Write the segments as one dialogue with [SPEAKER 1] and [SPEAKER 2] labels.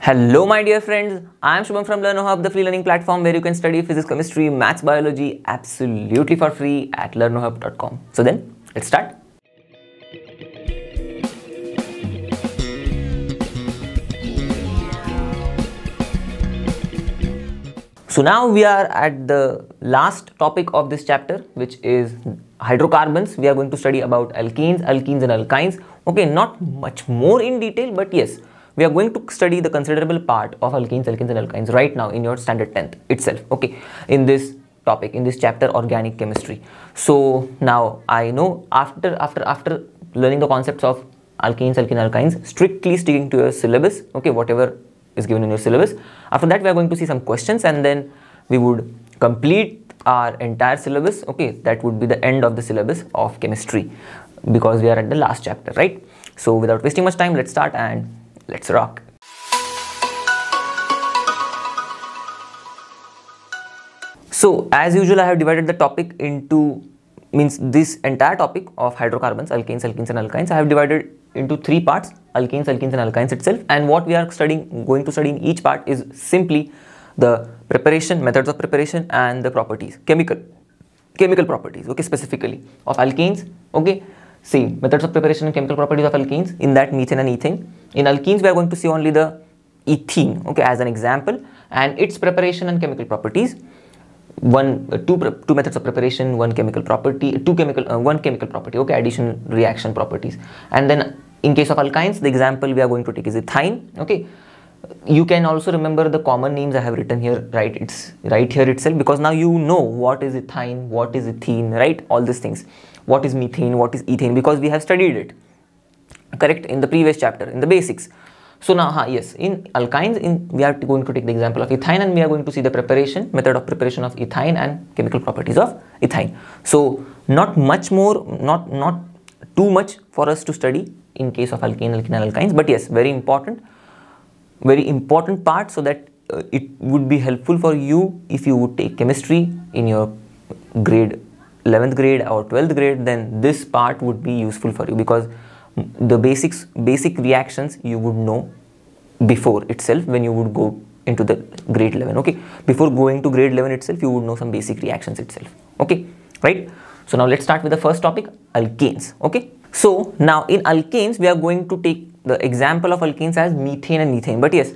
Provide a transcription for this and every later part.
[SPEAKER 1] Hello my dear friends, I am Shubham from LearnoHub, the free learning platform where you can study physics, chemistry, maths, biology absolutely for free at learnohub.com. So then, let's start. So now we are at the last topic of this chapter, which is hydrocarbons. We are going to study about alkenes, alkenes and alkynes. Okay, not much more in detail, but yes, we are going to study the considerable part of alkenes, alkenes and alkynes right now in your standard 10th itself. Okay, in this topic, in this chapter, organic chemistry. So now I know after learning the concepts of alkenes, alkenes, alkynes, strictly sticking to your syllabus. Okay, whatever is given in your syllabus. After that, we are going to see some questions and then we would complete our entire syllabus. Okay, that would be the end of the syllabus of chemistry because we are at the last chapter, right? So without wasting much time, let's start and let's rock. So as usual, I have divided the topic into, this entire topic of hydrocarbons, alkanes, alkenes and alkynes, I have divided into three parts: alkanes, alkenes and alkynes itself. And what we are going to study in each part is simply the preparation, methods of preparation and the properties, chemical properties, okay, specifically of alkenes. Okay, see, methods of preparation and chemical properties of alkenes, in that methane and ethane. In alkenes, we are going to see only the ethene, okay, as an example, and its preparation and chemical properties. Two methods of preparation, one chemical property, one chemical property, okay, addition reaction properties. And then in case of alkynes, the example we are going to take is ethyne. Okay, you can also remember the common names I have written here, right? It's right here itself, because now you know what is ethyne, what is ethene, right? All these things. What is methane, what is ethane, because we have studied it, correct, in the previous chapter, in the basics. So now, yes, in alkynes, we are going to take the example of ethyne and we are going to see the preparation, method of preparation of ethyne and chemical properties of ethyne. So not much more, not too much for us to study in case of alkane, alkene and alkynes, but yes, very important part, so that it would be helpful for you if you would take chemistry in your grade 11th grade or 12th grade. Then this part would be useful for you, because the basic reactions you would know before itself when you would go into the grade 11. Okay, before going to grade 11 itself, you would know some basic reactions itself. Okay, right? So now let's start with the first topic, alkanes. Okay, so now in alkanes, we are going to take the example of alkanes as methane and ethane. But yes,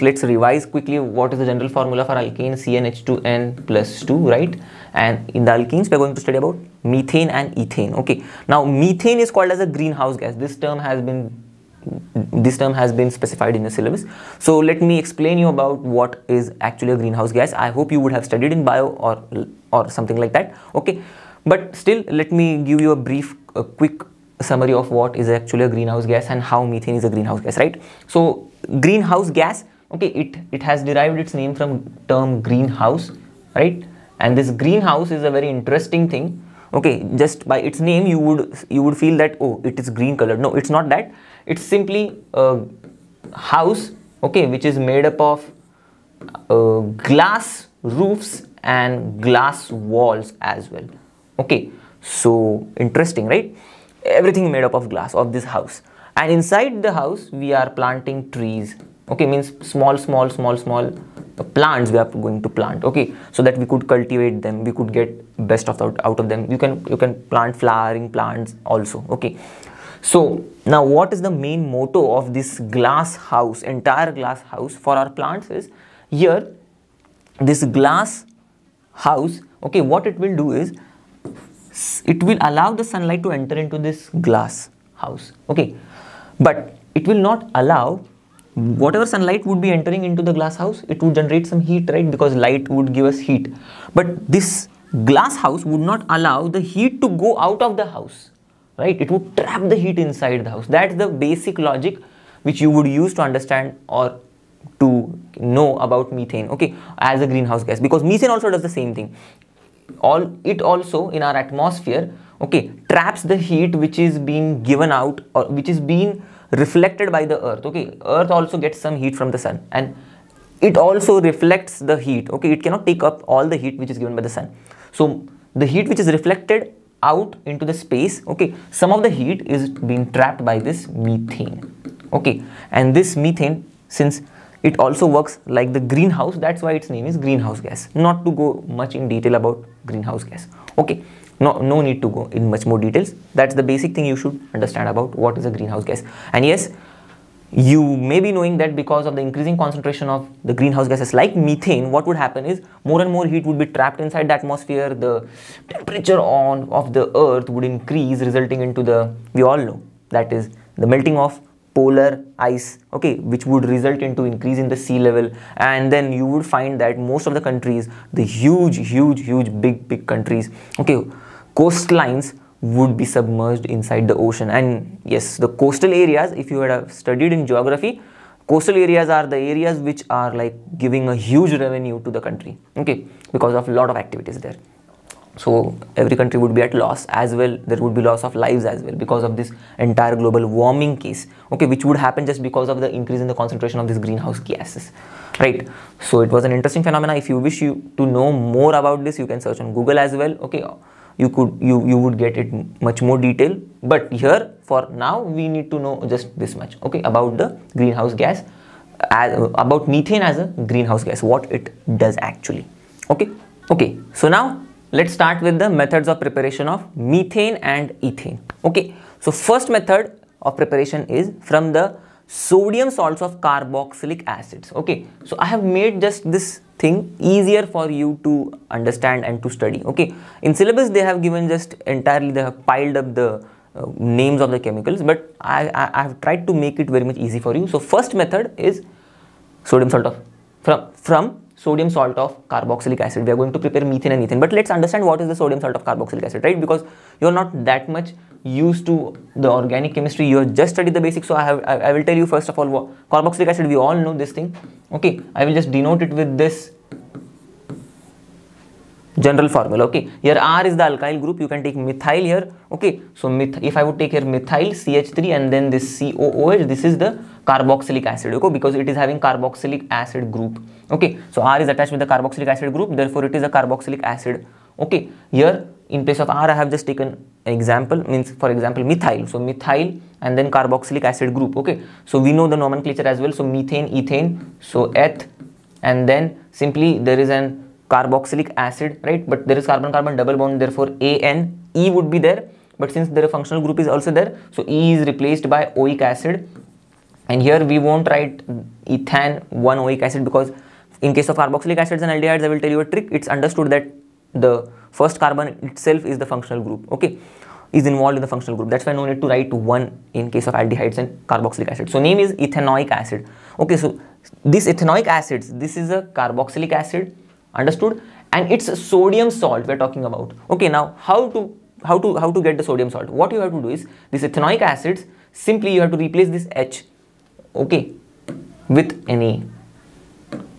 [SPEAKER 1] let's revise quickly what is the general formula for alkane: CnH2n plus 2, right? And in the alkenes, we are going to study about methane and ethane. Okay, now methane is called as a greenhouse gas. This term has been specified in the syllabus. So let me explain you about what is actually a greenhouse gas. I hope you would have studied in bio or something like that. Okay, but still, let me give you a quick summary of what is actually a greenhouse gas and how methane is a greenhouse gas, right? So greenhouse gas, okay, it has derived its name from term greenhouse, right? And this greenhouse is a very interesting thing. Okay, just by its name you would feel that, oh, it is green colored. No, it's not that. It's simply a house, okay, which is made up of glass roofs and glass walls as well. Okay, so interesting, right? Everything made up of glass of this house, and inside the house we are planting trees. Okay, means small plants we are going to plant. Okay, so that we could cultivate them, we could get best out of them. You can plant flowering plants also. Okay, so now what is the main motto of this glass house, entire glass house for our plants is, here this glass house, okay, what it will do is it will allow the sunlight to enter into this glass house. Okay, but it will not allow whatever sunlight would be entering into the glass house, it would generate some heat, right? Because light would give us heat, but this glass house would not allow the heat to go out of the house, right? It would trap the heat inside the house. That's the basic logic which you would use to understand or to know about methane, okay, as a greenhouse gas, because methane also does the same thing. It also in our atmosphere, okay, traps the heat which is being given out or which is being reflected by the earth. Okay, earth also gets some heat from the sun and it also reflects the heat. Okay, it cannot take up all the heat which is given by the sun. So the heat which is reflected out into the space, okay, some of the heat is being trapped by this methane. Okay, and this methane, since it also works like the greenhouse, that's why its name is greenhouse gas. Not to go much in detail about greenhouse gas. Okay, no need to go in much more details. That's the basic thing you should understand about what is a greenhouse gas. And yes, you may be knowing that because of the increasing concentration of the greenhouse gases like methane, what would happen is more and more heat would be trapped inside the atmosphere. The temperature of the earth would increase, resulting into the, we all know, that is the melting of polar ice, okay, which would result into increase in the sea level. And then you would find that most of the countries, the huge big countries, okay, coastlines would be submerged inside the ocean. And yes, the coastal areas, if you had studied in geography, coastal areas are the areas which are like giving a huge revenue to the country, okay, because of a lot of activities there. So every country would be at loss as well. There would be loss of lives as well because of this entire global warming case, okay, which would happen just because of the increase in the concentration of these greenhouse gases, right? So it was an interesting phenomena. If you wish to know more about this, you can search on Google as well, okay. You would get it much more detail, but here for now we need to know just this much, okay, about the greenhouse gas, about methane as a greenhouse gas, what it does actually. Okay, so now let's start with the methods of preparation of methane and ethane. Okay, so first method of preparation is from the sodium salts of carboxylic acids. Okay, so I have made just this thing easier for you to understand and to study. Okay, in syllabus they have given just entirely, they have piled up the names of the chemicals, but I have tried to make it very much easy for you. So first method is sodium salt of from sodium salt of carboxylic acid. We are going to prepare methane and ethane, but let's understand what is the sodium salt of carboxylic acid, right? Because you are not that much used to the organic chemistry, you have just studied the basics. So I will tell you first of all what carboxylic acid, we all know this thing. Okay, I will just denote it with this general formula. Okay, here R is the alkyl group, you can take methyl here. Okay, so if I would take here methyl CH3 and then this COOH, this is the carboxylic acid, okay, because it is having carboxylic acid group. Okay, so R is attached with the carboxylic acid group, therefore it is a carboxylic acid. Okay, here in place of R I have just taken an example, means for example methyl, so methyl and then carboxylic acid group. Okay, so we know the nomenclature as well, so methane, ethane, so eth, and then simply there is an carboxylic acid, right, but there is carbon-carbon double bond, therefore AN, E would be there, but since there a functional group is also there, so E is replaced by oic acid. And here we won't write ethane 1 oic acid, because in case of carboxylic acids and aldehydes, I will tell you a trick. It's understood that the first carbon itself is the functional group, okay, is involved in the functional group. That's why no need to write 1 in case of aldehydes and carboxylic acid. So name is ethanoic acid. Okay, so this ethanoic acids, this is a carboxylic acid, understood, and it's a sodium salt we're talking about. Okay, now how to get the sodium salt? What you have to do is this ethanoic acids, simply you have to replace this H, okay, with Na,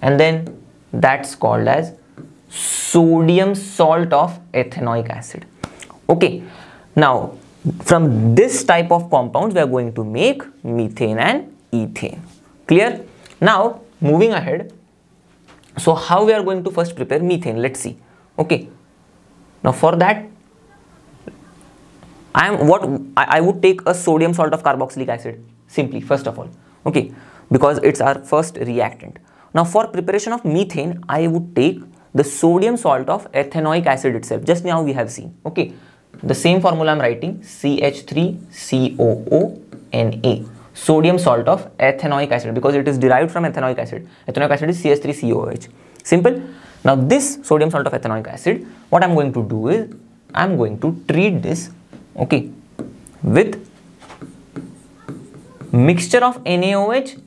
[SPEAKER 1] and then that's called as sodium salt of ethanoic acid. Okay, now from this type of compounds we are going to make methane and ethane. Clear? Now moving ahead, so how we are going to first prepare methane? Let's see. Okay, now for that I would take a sodium salt of carboxylic acid simply, first of all, okay, because it's our first reactant. Now for preparation of methane, I would take the sodium salt of ethanoic acid itself. Just now we have seen, okay, the same formula I'm writing, CH3COONA, sodium salt of ethanoic acid, because it is derived from ethanoic acid. Ethanoic acid is CH3COOH. Simple. Now this sodium salt of ethanoic acid, what I'm going to do is I'm going to treat this, okay, with mixture of NaOH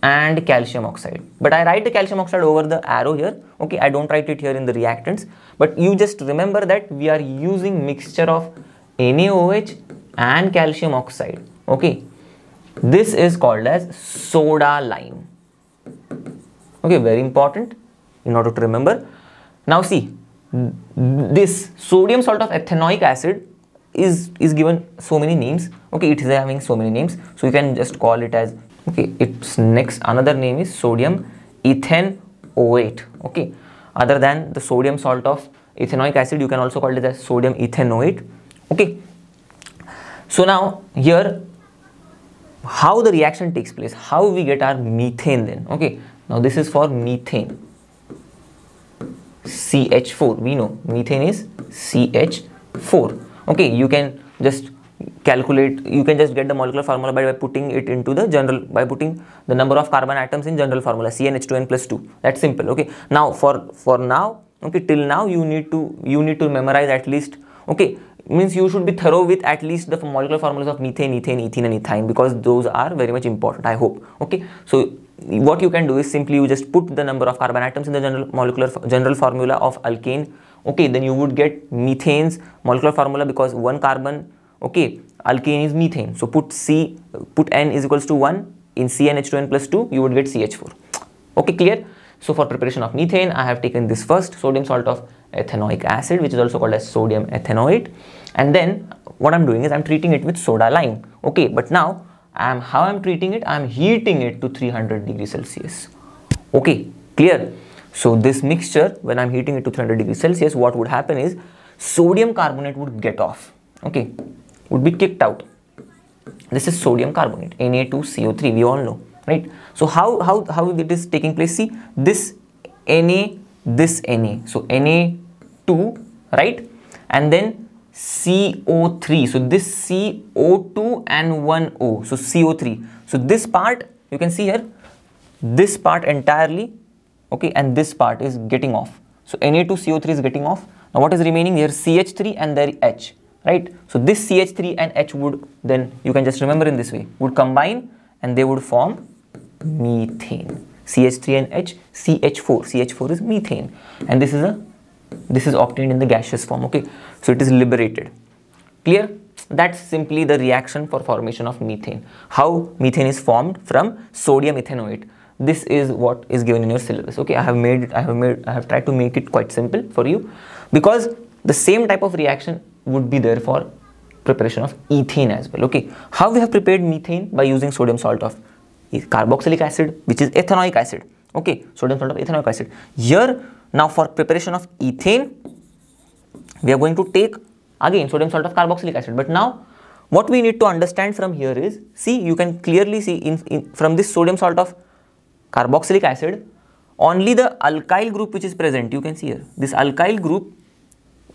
[SPEAKER 1] and calcium oxide, but I write the calcium oxide over the arrow here. Okay, I don't write it here in the reactants, but you just remember that we are using mixture of NaOH and calcium oxide. Okay, this is called as soda lime. Okay, very important in order to remember. Now see, this sodium salt of ethanoic acid is given so many names. Okay, it is having so many names, so you can just call it as, okay, its next another name is sodium ethanoate. Okay, other than the sodium salt of ethanoic acid, you can also call it as sodium ethanoate. Okay, so now here how the reaction takes place, how we get our methane then. Okay, now this is for methane, CH4. We know methane is CH4. Okay, you can just calculate, you can just get the molecular formula by putting it into the general, by putting the number of carbon atoms in general formula, CnH2n plus 2. That's simple. Okay, now for now, okay, till now you need to memorize at least, okay, means you should be thorough with at least the molecular formulas of methane, ethane, ethene and ethyne, because those are very much important, I hope. Okay, so what you can do is simply you just put the number of carbon atoms in the general formula of alkane. Okay, then you would get methane's molecular formula, because one carbon, okay, alkane is methane, so put n is equals to 1 in CnH2n plus 2, you would get CH4. Okay, clear? So for preparation of methane, I have taken this first sodium salt of ethanoic acid, which is also called as sodium ethanoate, and then what I'm doing is I'm treating it with soda lime. Okay, but now how I'm treating it, I'm heating it to 300 degrees Celsius. Okay, clear? So this mixture, when I'm heating it to 300 degrees Celsius, what would happen is sodium carbonate would get off, okay, would be kicked out. This is sodium carbonate, Na2CO3, we all know, right? So how it is taking place? See, this Na, this Na, so Na2, right, and then CO3, so this CO2 and one O, so CO3. So this part, you can see here, this part entirely, okay, and this part is getting off. So Na2CO3 is getting off. Now what is remaining here? CH3 and there H, right? So this CH3 and H would then, you can just remember in this way, would combine and they would form methane. CH3 and H, CH4. CH4 is methane, and this is obtained in the gaseous form. Okay, so it is liberated. Clear? That's simply the reaction for formation of methane. How methane is formed from sodium ethanoate. This is what is given in your syllabus. Okay, I have tried to make it quite simple for you, because the same type of reaction would be there for preparation of ethane as well. Okay, how we have prepared methane? By using sodium salt of carboxylic acid, which is ethanoic acid. Okay, sodium salt of ethanoic acid. Here now for preparation of ethane, we are going to take again sodium salt of carboxylic acid. But now what we need to understand from here is, see, you can clearly see from this sodium salt of carboxylic acid, only the alkyl group which is present, you can see here, this alkyl group,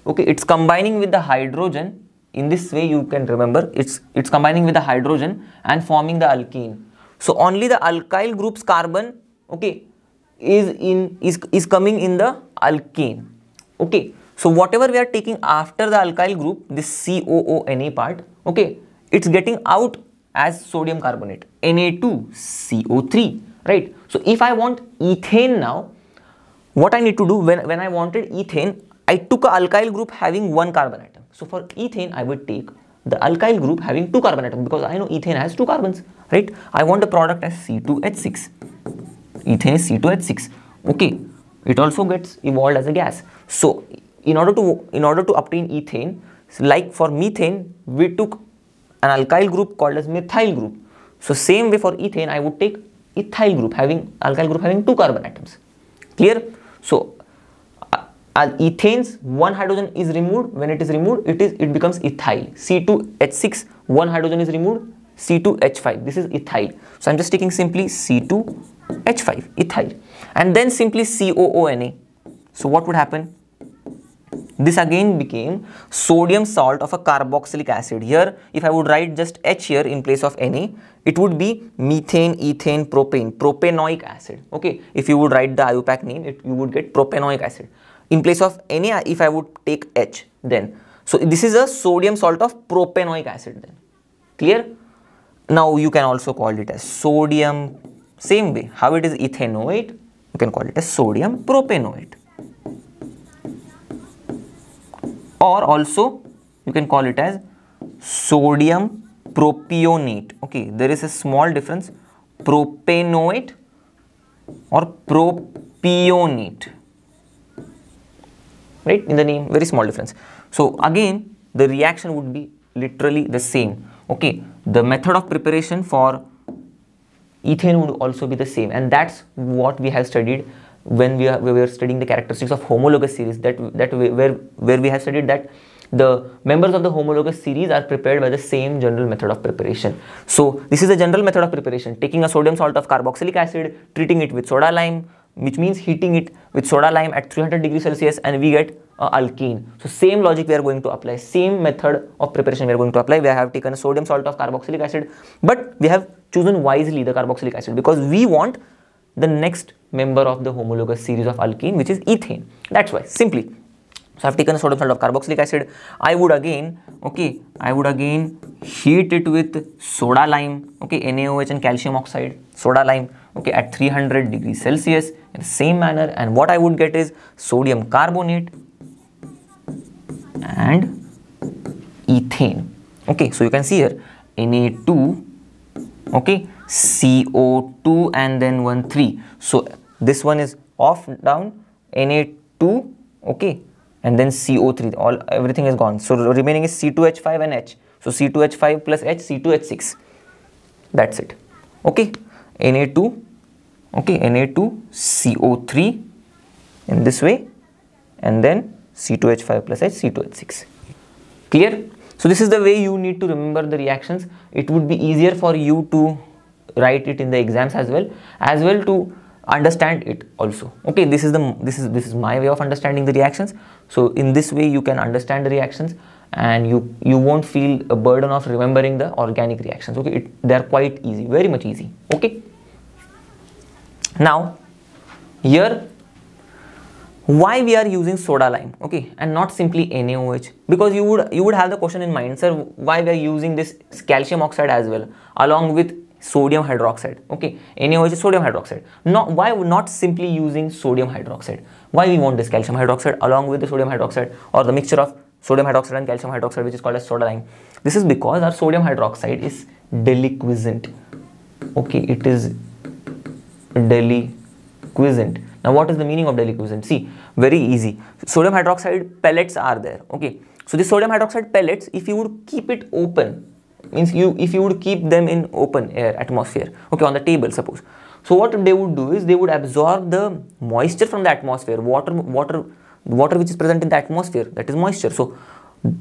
[SPEAKER 1] okay, it's combining with the hydrogen. In this way you can remember, it's combining with the hydrogen and forming the alkene. So only the alkyl group's carbon, okay, is coming in the alkane. Okay, so whatever we are taking after the alkyl group, this COONA part, okay, it's getting out as sodium carbonate, Na2CO3, right? So if I want ethane now, what I need to do, when I wanted ethane, I took a alkyl group having one carbon atom. So for ethane, I would take the alkyl group having two carbon atoms, because I know ethane has two carbons, right? I want the product as C2H6. Ethane is C2H6. Okay, it also gets evolved as a gas. So in order to obtain ethane, like for methane, we took an alkyl group called as methyl group. So same way for ethane, I would take alkyl group having two carbon atoms. Clear? So ethane's one hydrogen is removed. When it is removed, it becomes ethyl. C2H6, one hydrogen is removed, C2H5. This is ethyl. So I'm just taking simply C2H5, ethyl, and then simply COONA. So what would happen? This again became sodium salt of a carboxylic acid. Here, if I would write just H here in place of Na, it would be methane, ethane, propane, propanoic acid. Okay, if you would write the IUPAC name, you would get propanoic acid. In place of Na, if I would take H, then, so this is a sodium salt of propanoic acid then. Clear? Now you can also call it as sodium, same way, how it is ethanoate, you can call it as sodium propanoate. Or also you can call it as sodium propionate. Okay, there is a small difference, propanoate or propionate, right, in the name, very small difference. So again the reaction would be literally the same. Okay, the method of preparation for ethane would also be the same, and that's what we have studied when we were studying the characteristics of homologous series, where we have studied that the members of the homologous series are prepared by the same general method of preparation. So this is the general method of preparation, taking a sodium salt of carboxylic acid, treating it with soda lime, which means heating it with soda lime at 300 degrees Celsius, and we get alkene. So same logic we are going to apply, same method of preparation we are going to apply. We have taken a sodium salt of carboxylic acid, but we have chosen wisely the carboxylic acid because we want the next member of the homologous series of alkene, which is ethane. That's why, simply. So I have taken a sodium salt of carboxylic acid. I would again heat it with soda lime, okay, NaOH and calcium oxide, soda lime, okay, at 300 degrees Celsius in the same manner, and what I would get is sodium carbonate and ethane. Okay, so you can see here Na2, okay, CO2 and then 1 3. So this one is off down, Na2, okay, and then CO3, everything is gone. So remaining is C2H5 and H. So C2H5 plus H, C2H6. That's it. Okay, Na2, okay, Na2, CO3 in this way, and then C2H5 plus H, C2H6. Clear? So this is the way you need to remember the reactions. It would be easier for you to write it in the exams as well to understand it also. Okay, this is my way of understanding the reactions. So in this way you can understand the reactions, and you won't feel a burden of remembering the organic reactions. Okay, they are quite easy, very much easy. Okay, now here why we are using soda lime, okay, and not simply NaOH, because you would have the question in mind, sir, why we are using this calcium oxide as well along with sodium hydroxide. Okay, NaOH is sodium hydroxide. Why not simply using sodium hydroxide? Why we want this calcium hydroxide along with the sodium hydroxide, or the mixture of sodium hydroxide and calcium hydroxide, which is called as soda lime? This is because our sodium hydroxide is deliquescent. Okay, it is deliquescent. Now what is the meaning of deliquescent? See, very easy. Sodium hydroxide pellets are there. Okay, so the sodium hydroxide pellets, if you would keep it open, means if you would keep them in open air atmosphere, okay, on the table suppose, so what they would do is they would absorb the moisture from the atmosphere, water which is present in the atmosphere, that is moisture. So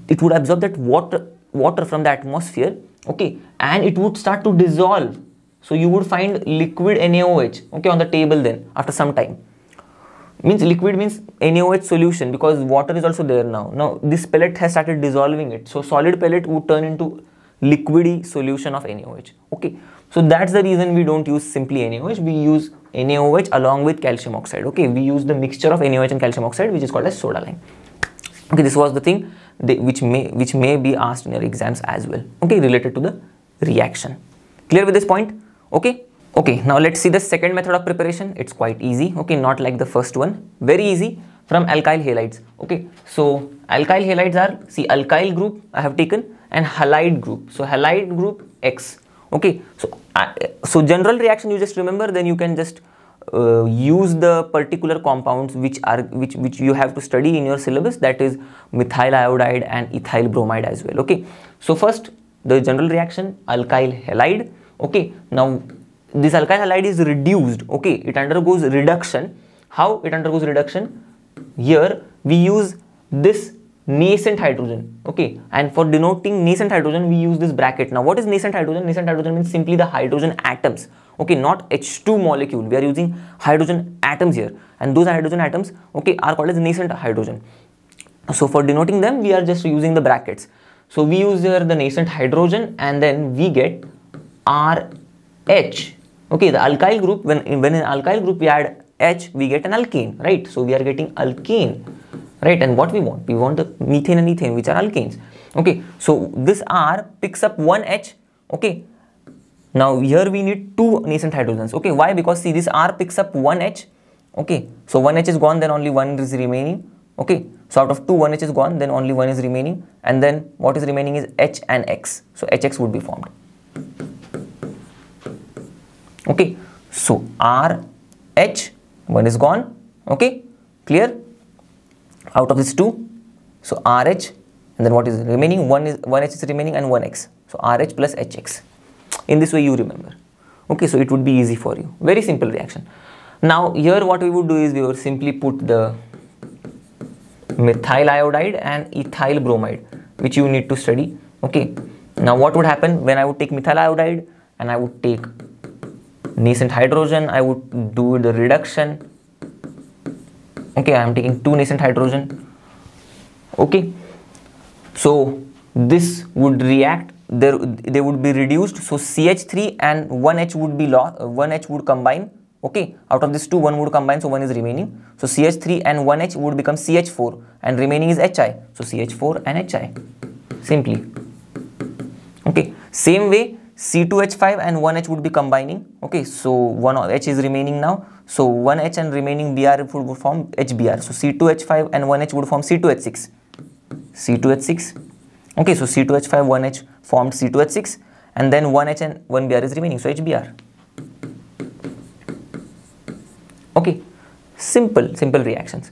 [SPEAKER 1] it would absorb that water from the atmosphere, okay, and it would start to dissolve. So you would find liquid NaOH, okay, on the table then after some time. Means liquid means NaOH solution, because water is also there now. Now this pellet has started dissolving it, so solid pellet would turn into liquidy solution of NaOH. Okay, so that's the reason we don't use simply NaOH, we use NaOH along with calcium oxide. Okay, we use the mixture of NaOH and calcium oxide, which is called as soda lime. Okay, this was the thing which may be asked in your exams as well, okay, related to the reaction. Clear with this point? Okay. Okay, now let's see the second method of preparation. It's quite easy, okay, not like the first one, very easy, from alkyl halides. Okay, so alkyl halides are, see, alkyl group I have taken and halide group. So halide group X. Okay, so general reaction you just remember, then you can just use the particular compounds which you have to study in your syllabus, that is methyl iodide and ethyl bromide as well. Okay, so first the general reaction, alkyl halide. Okay, now this alkyl halide is reduced. Okay, it undergoes reduction. How it undergoes reduction? Here we use this nascent hydrogen. Okay, and for denoting nascent hydrogen we use this bracket. Now what is nascent hydrogen? Nascent hydrogen means simply the hydrogen atoms. Okay, not H2 molecule. We are using hydrogen atoms here, and those hydrogen atoms, okay, are called as nascent hydrogen. So for denoting them we are just using the brackets. So we use here the nascent hydrogen, and then we get RH. Okay, the alkyl group, when in alkyl group we add H, we get an alkane, right? So we are getting alkane, right? And what we want? We want the methane and ethane, which are alkanes. Okay, so this R picks up one H. Okay, now here we need two nascent hydrogens. Okay, why? Because see, this R picks up one H. Okay, so one H is gone, then only one is remaining. Okay, so out of two, one H is gone, then only one is remaining, and then what is remaining is H and X. So HX would be formed. Okay, so RH, one is gone. Okay, clear? Out of these two, so RH, and then what is remaining? One H is remaining and one X. So RH plus HX. In this way you remember. Okay, so it would be easy for you. Very simple reaction. Now here what we would do is we would simply put the methyl iodide and ethyl bromide, which you need to study. Okay, now what would happen when I would take methyl iodide and I would take nascent hydrogen, I would do the reduction. Okay, I am taking 2 nascent hydrogen. Okay, so this would react, they would be reduced, so CH3 and 1H would be lost, 1H would combine. Okay, out of this 2, 1 would combine, so 1 is remaining. So CH3 and 1H would become CH4 and remaining is HI. So CH4 and HI, simply. Okay, same way C2H5 and 1H would be combining. Okay, so 1H is remaining now. So 1H and remaining Br would form HBr. So C2H5 and 1H would form C2H6. C2H6. Okay, so C2H5, 1H formed C2H6 and then 1H and 1Br is remaining. So HBr. Okay, simple reactions.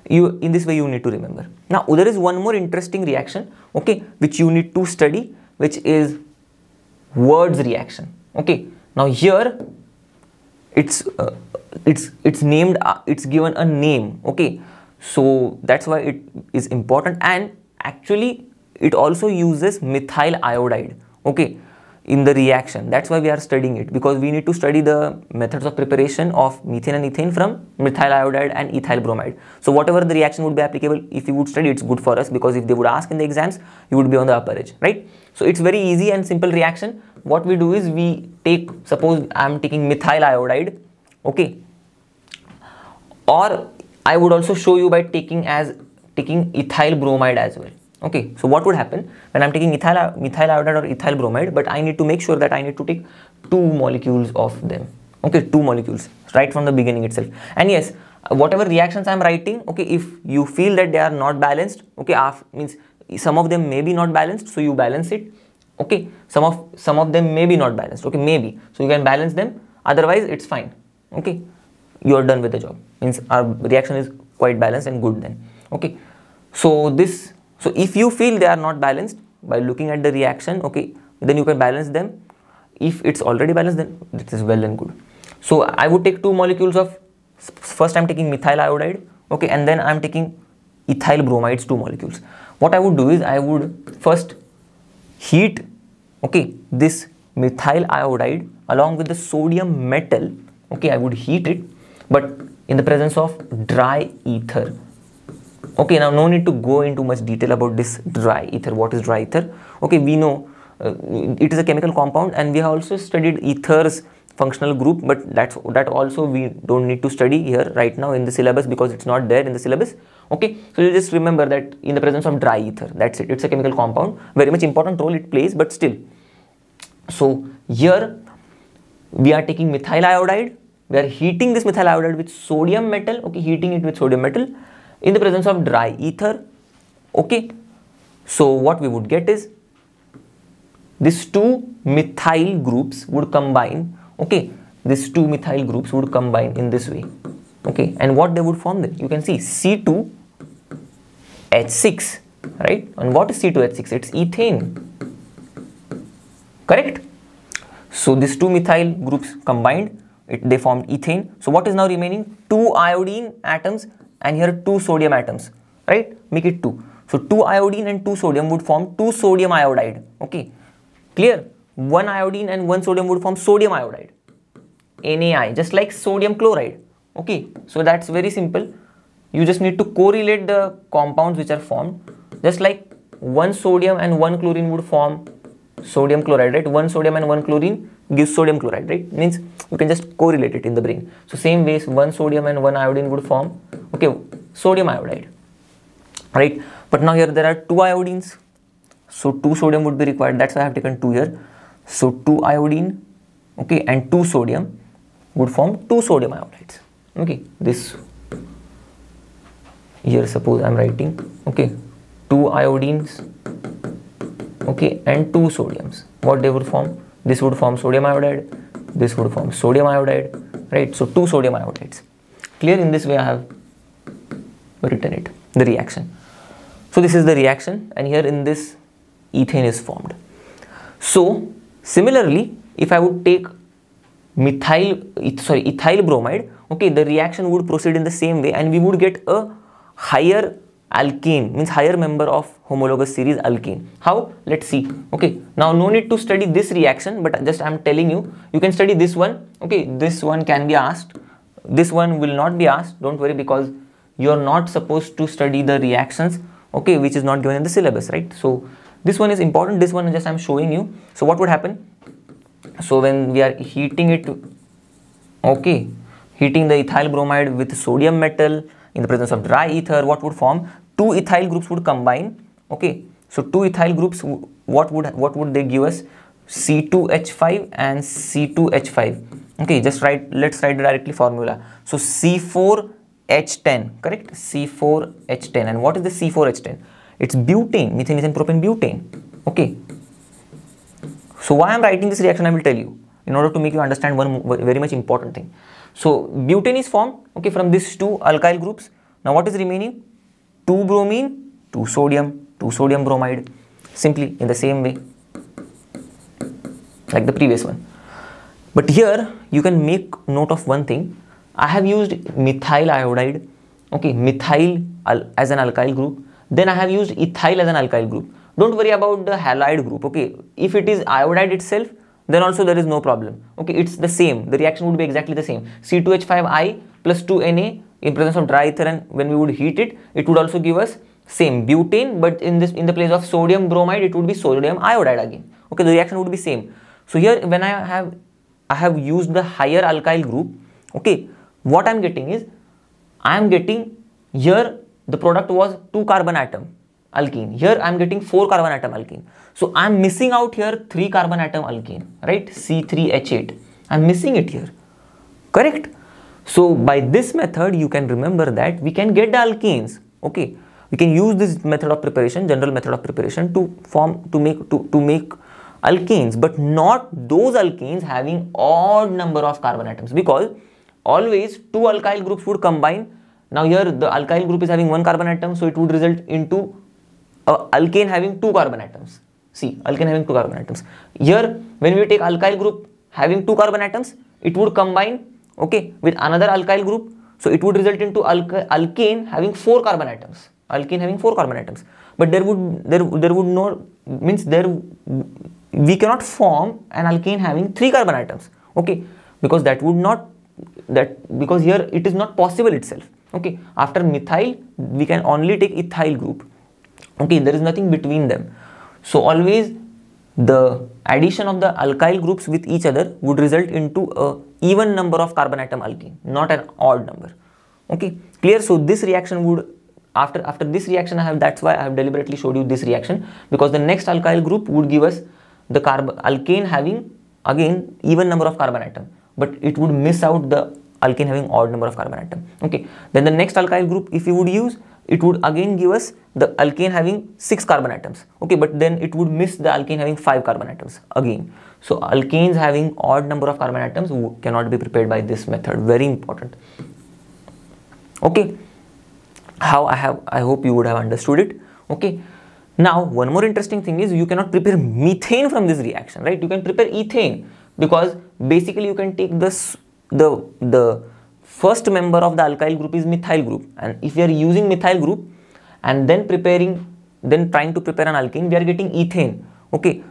[SPEAKER 1] In this way you need to remember. Now there is one more interesting reaction, okay, which you need to study, which is Wurtz reaction. Okay, now here it's named, it's given a name. Okay, so that's why it is important, and actually it also uses methyl iodide. Okay, in the reaction. That's why we are studying it, because we need to study the methods of preparation of methane and ethane from methyl iodide and ethyl bromide. So whatever the reaction would be applicable, if you would study, it's good for us, because if they would ask in the exams, you would be on the upper edge, right? So it's very easy and simple reaction. What we do is we take, suppose I am taking methyl iodide, okay, or I would also show you by taking ethyl bromide as well. Okay, so what would happen when I'm taking methyl iodide or ethyl bromide, but I need to make sure that I need to take 2 molecules of them. Okay, 2 molecules right from the beginning itself. And yes, whatever reactions I'm writing, okay, if you feel that they are not balanced, okay, means some of them may be not balanced, so you balance it. Okay, some of them may be not balanced. Okay, maybe, so you can balance them. Otherwise, it's fine. Okay, you are done with the job. Means our reaction is quite balanced and good then. Okay, so if you feel they are not balanced by looking at the reaction, okay, then you can balance them. If it's already balanced, then this is well and good. So I would take 2 molecules of, first I'm taking methyl iodide, okay, and then I'm taking ethyl bromides, 2 molecules. What I would do is I would first heat, okay, this methyl iodide along with the sodium metal. Okay, I would heat it, but in the presence of dry ether. Okay, now no need to go into much detail about this dry ether. What is dry ether? Okay, we know it is a chemical compound, and we have also studied ether's functional group, but that also we don't need to study here right now in the syllabus, because it's not there in the syllabus. Okay, so you just remember that in the presence of dry ether, that's it. It's a chemical compound, very much important role it plays, but still. So here we are taking methyl iodide, we are heating this methyl iodide with sodium metal, okay, heating it with sodium metal in the presence of dry ether. Okay, so what we would get is these 2 methyl groups would combine. Okay, these 2 methyl groups would combine in this way. Okay, and what they would form then? You can see C2H6, right? And what is C2H6? It's ethane. Correct? So these 2 methyl groups combined, they formed ethane. So what is now remaining? 2 iodine atoms and here 2 sodium atoms, right? Make it 2. So 2 iodine and 2 sodium would form 2 sodium iodide. Okay, clear? 1 iodine and 1 sodium would form sodium iodide, NaI, just like sodium chloride. Okay, so that's very simple. You just need to correlate the compounds which are formed, just like 1 sodium and 1 chlorine would form sodium chloride, right? 1 sodium and 1 chlorine gives sodium chloride, right? Means you can just correlate it in the brain. So same ways 1 sodium and 1 iodine would form, okay, sodium iodide, right? But now here there are 2 iodines, so 2 sodium would be required. That's why I have taken 2 here. So 2 iodine, okay, and 2 sodium would form 2 sodium iodides. Okay, this here suppose I am writing, okay, 2 iodines, okay, and 2 sodiums. What they would form? This would form sodium iodide, this would form sodium iodide, right? So 2 sodium iodides. Clear? In this way I have written it, the reaction. So this is the reaction, and here in this ethane is formed. So similarly, if I would take ethyl bromide, okay, the reaction would proceed in the same way, and we would get a higher alkane, means higher member of homologous series alkene. How? Let's see. Okay, now no need to study this reaction, but just I'm telling you, you can study this one. Okay, this one can be asked, this one will not be asked, don't worry, because you're not supposed to study the reactions, okay, which is not given in the syllabus, right? So this one is important, this one just I'm showing you. So what would happen? So when we are heating it, okay, heating the ethyl bromide with sodium metal in the presence of dry ether, what would form? Two ethyl groups would combine. Okay, so two ethyl groups, what would they give us? C2H5 and C2H5. Okay, just write, let's write directly formula. So C4H10, correct? C4H10. And what is the C4H10? It's butane, methane ethane propane butane. Okay, so why I'm writing this reaction, I will tell you, in order to make you understand one very much important thing. So butane is formed, okay, from these two alkyl groups. Now what is remaining? 2 bromine, 2 sodium bromide, simply in the same way like the previous one. But here you can make note of one thing. I have used methyl iodide, okay, methyl as an alkyl group, then I have used ethyl as an alkyl group. Don't worry about the halide group, okay. If it is iodide itself, then also there is no problem, okay. It's the same, the reaction would be exactly the same. C2H5I plus 2Na in presence of dry ether, and when we would heat it, it would also give us same butane, but in the place of sodium bromide, it would be sodium iodide again. Okay, the reaction would be same. So here when I have used the higher alkyl group, okay, what I'm getting is, I am getting here the product was 2 carbon atom alkene. Here I am getting 4 carbon atom alkene. So I am missing out here 3 carbon atom alkene, right? C3H8. I am missing it here, correct? So by this method, you can remember that we can get the alkenes, okay. We can use this method of preparation, general method of preparation, to make alkenes, but not those alkenes having odd number of carbon atoms, because always 2 alkyl groups would combine. Now here the alkyl group is having 1 carbon atom, so it would result into alkane having 2 carbon atoms. See, alkane having 2 carbon atoms. Here when we take alkyl group having 2 carbon atoms, it would combine, okay, with another alkyl group, so it would result into alkane having 4 carbon atoms. Alkane having 4 carbon atoms. But there would no, means there we cannot form an alkane having 3 carbon atoms, okay, because that would not, because here it is not possible itself, okay. After methyl we can only take ethyl group, okay, there is nothing between them. So always the addition of the alkyl groups with each other would result into a even number of carbon atom alkene, not an odd number, okay, clear? So this reaction would, after this reaction that's why I have deliberately showed you this reaction, because the next alkyl group would give us the alkane having again even number of carbon atom, but it would miss out the alkane having odd number of carbon atom, okay. Then the next alkyl group, if you would use, it would again give us the alkane having 6 carbon atoms, okay, but then it would miss the alkane having 5 carbon atoms again. So alkanes having odd number of carbon atoms cannot be prepared by this method, very important, okay. How I hope you would have understood it, okay. Now one more interesting thing is, you cannot prepare methane from this reaction, right? You can prepare ethane, because basically you can take this, the first member of the alkyl group is methyl group, and if we are using methyl group and then trying to prepare an alkene, we are getting ethane, okay.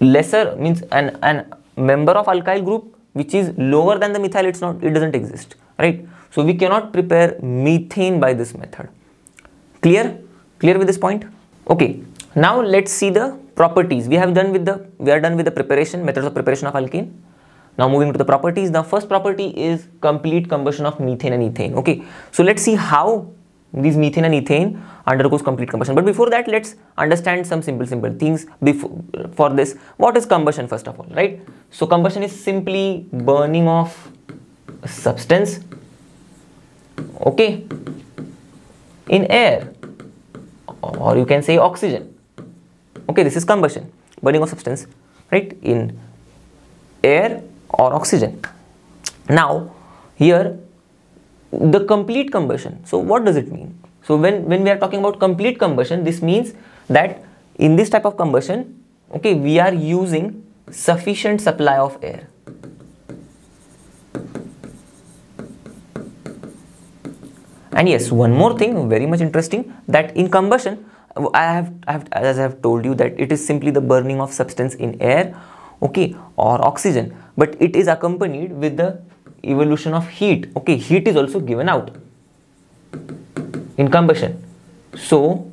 [SPEAKER 1] Lesser means an member of alkyl group which is lower than the methyl, it doesn't exist, right? So we cannot prepare methane by this method. Clear with this point? Okay, now let's see the properties. We are done with the preparation, methods of preparation of alkene. Now moving to the properties. The first property is complete combustion of methane and ethane, okay. So let's see how these methane and ethane undergoes complete combustion. But before that, let's understand some simple things for this. What is combustion, first of all, right? So combustion is simply burning of substance, okay, in air, or you can say oxygen, okay. This is combustion, burning of substance, right, in air or oxygen. Now here the complete combustion, so what does it mean? So when we are talking about complete combustion, this means that in this type of combustion, okay, we are using sufficient supply of air. And yes, one more thing very much interesting, that in combustion, as I have told you, that it is simply the burning of substance in air, okay, or oxygen, but it is accompanied with the evolution of heat. Okay, heat is also given out in combustion. So